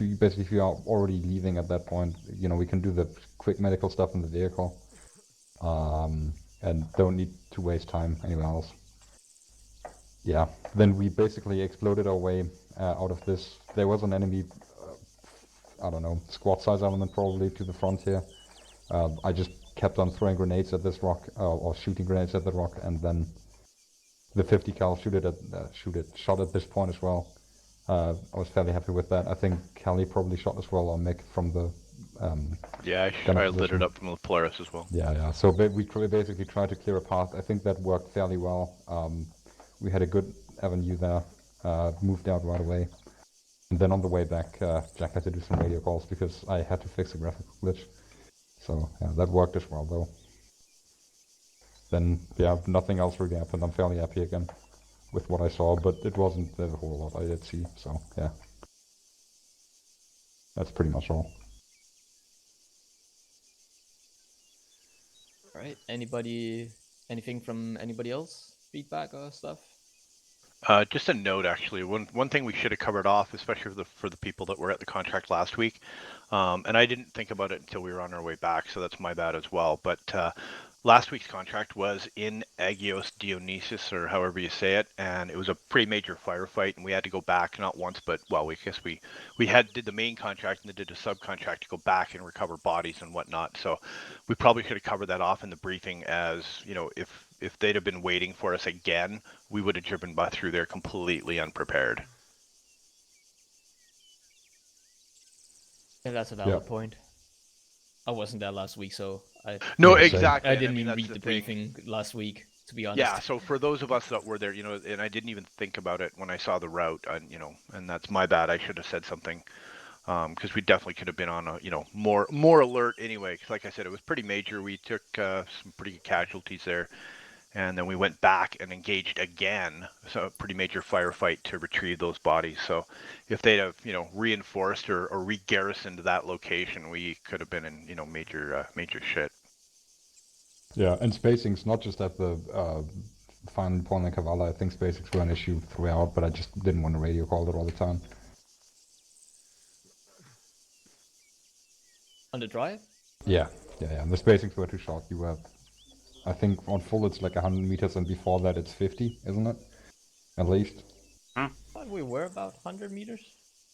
you are already leaving at that point, we can do the quick medical stuff in the vehicle, and don't need to waste time anywhere else. Yeah, then we basically exploded our way out of this. There was an enemy, I don't know, squad size element probably to the front here. I just kept on throwing grenades at this rock, or shooting grenades at the rock, and then the 50 cal shot at this point as well. I was fairly happy with that. I think Kelly probably shot as well, or Mick from the yeah, I lit it up from the Polaris as well. Yeah. So we basically tried to clear a path. I think that worked fairly well. We had a good avenue there. Moved out right away. And then on the way back, Jack had to do some radio calls because I had to fix a graphical glitch. So yeah, that worked as well though. Then yeah, nothing else really happened. I'm fairly happy again with what I saw, but it wasn't a whole lot I did see, so yeah. That's pretty much all. Alright, anything from anybody else? Feedback or stuff? Just a note, actually. One thing we should have covered off, especially for the people that were at the contract last week, and I didn't think about it until we were on our way back, so that's my bad as well. But last week's contract was in Agios Dionysus, or however you say it, and it was a pretty major firefight, and we had to go back not once, but well, we guess we did the main contract and then did a subcontract to go back and recover bodies and whatnot. So we probably should have covered that off in the briefing, as if they'd have been waiting for us again, we would have driven by through there completely unprepared. Yeah, that's a valid point. I wasn't there last week, so No, exactly. I didn't even read the briefing last week, to be honest. Yeah, so for those of us that were there, and I didn't even think about it when I saw the route, and that's my bad. I should have said something, because we definitely could have been on a, more alert anyway. Because like I said, it was pretty major. We took some pretty good casualties there, and then we went back and engaged again, so a pretty major firefight to retrieve those bodies. So if they'd have, reinforced or re-garrisoned that location, we could have been in, major shit. Yeah, and spacing's not just at the final point in Kavala. I think spacings were an issue throughout, but I just didn't want to radio call it all the time. On the drive? Yeah. The spacings were too short. You were, I think on full it's like 100 meters, and before that it's 50, isn't it? At least. I thought we were about 100 meters.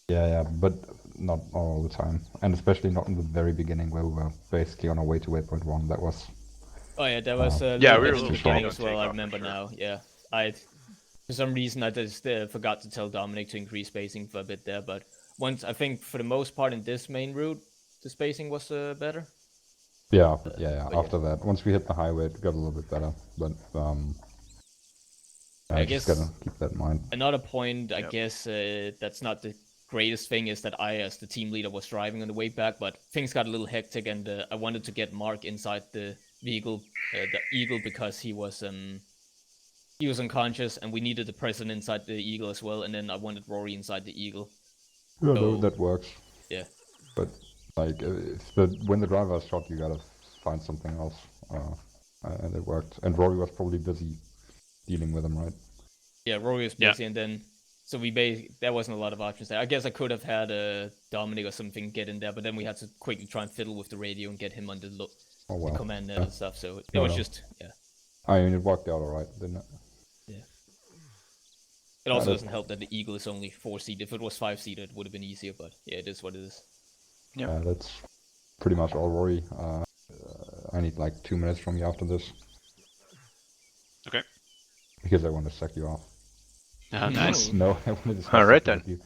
Yeah, but not all the time, and especially not in the very beginning where we were basically on our way to waypoint 1. That was. Oh yeah, that was we were a a little little beginning short as well. on I takeoff, remember for sure. now. Yeah, for some reason I just forgot to tell Dominic to increase spacing for a bit there, but once I think for the most part in this main route, the spacing was better. Yeah. After that, once we hit the highway, it got a little bit better. But I guess just gotta keep that in mind. Another point, I guess, that's not the greatest thing is that I, as the team leader, was driving on the way back, but things got a little hectic, and I wanted to get Mark inside the vehicle, the Eagle, because he was unconscious, and we needed the president inside the Eagle as well, and then I wanted Rory inside the Eagle. Yeah, no, that works. Yeah. But like, when the driver is shot, you gotta find something else, and it worked. And Rory was probably busy dealing with him, right? Yeah, Rory was busy, and then so there wasn't a lot of options there. I guess I could have had Dominic or something get in there, but then we had to quickly try and fiddle with the radio and get him on the command net and stuff. So it was just I mean, it worked out alright, didn't it? Yeah. It also doesn't help that the Eagle is only 4-seated. If it was 5-seated, it would have been easier, but yeah, it is what it is. Yeah, that's pretty much all, Rory. I need like 2 minutes from you after this. Okay. Because I want to suck you off. Oh, nice. No, I wanted to All right, then. with you.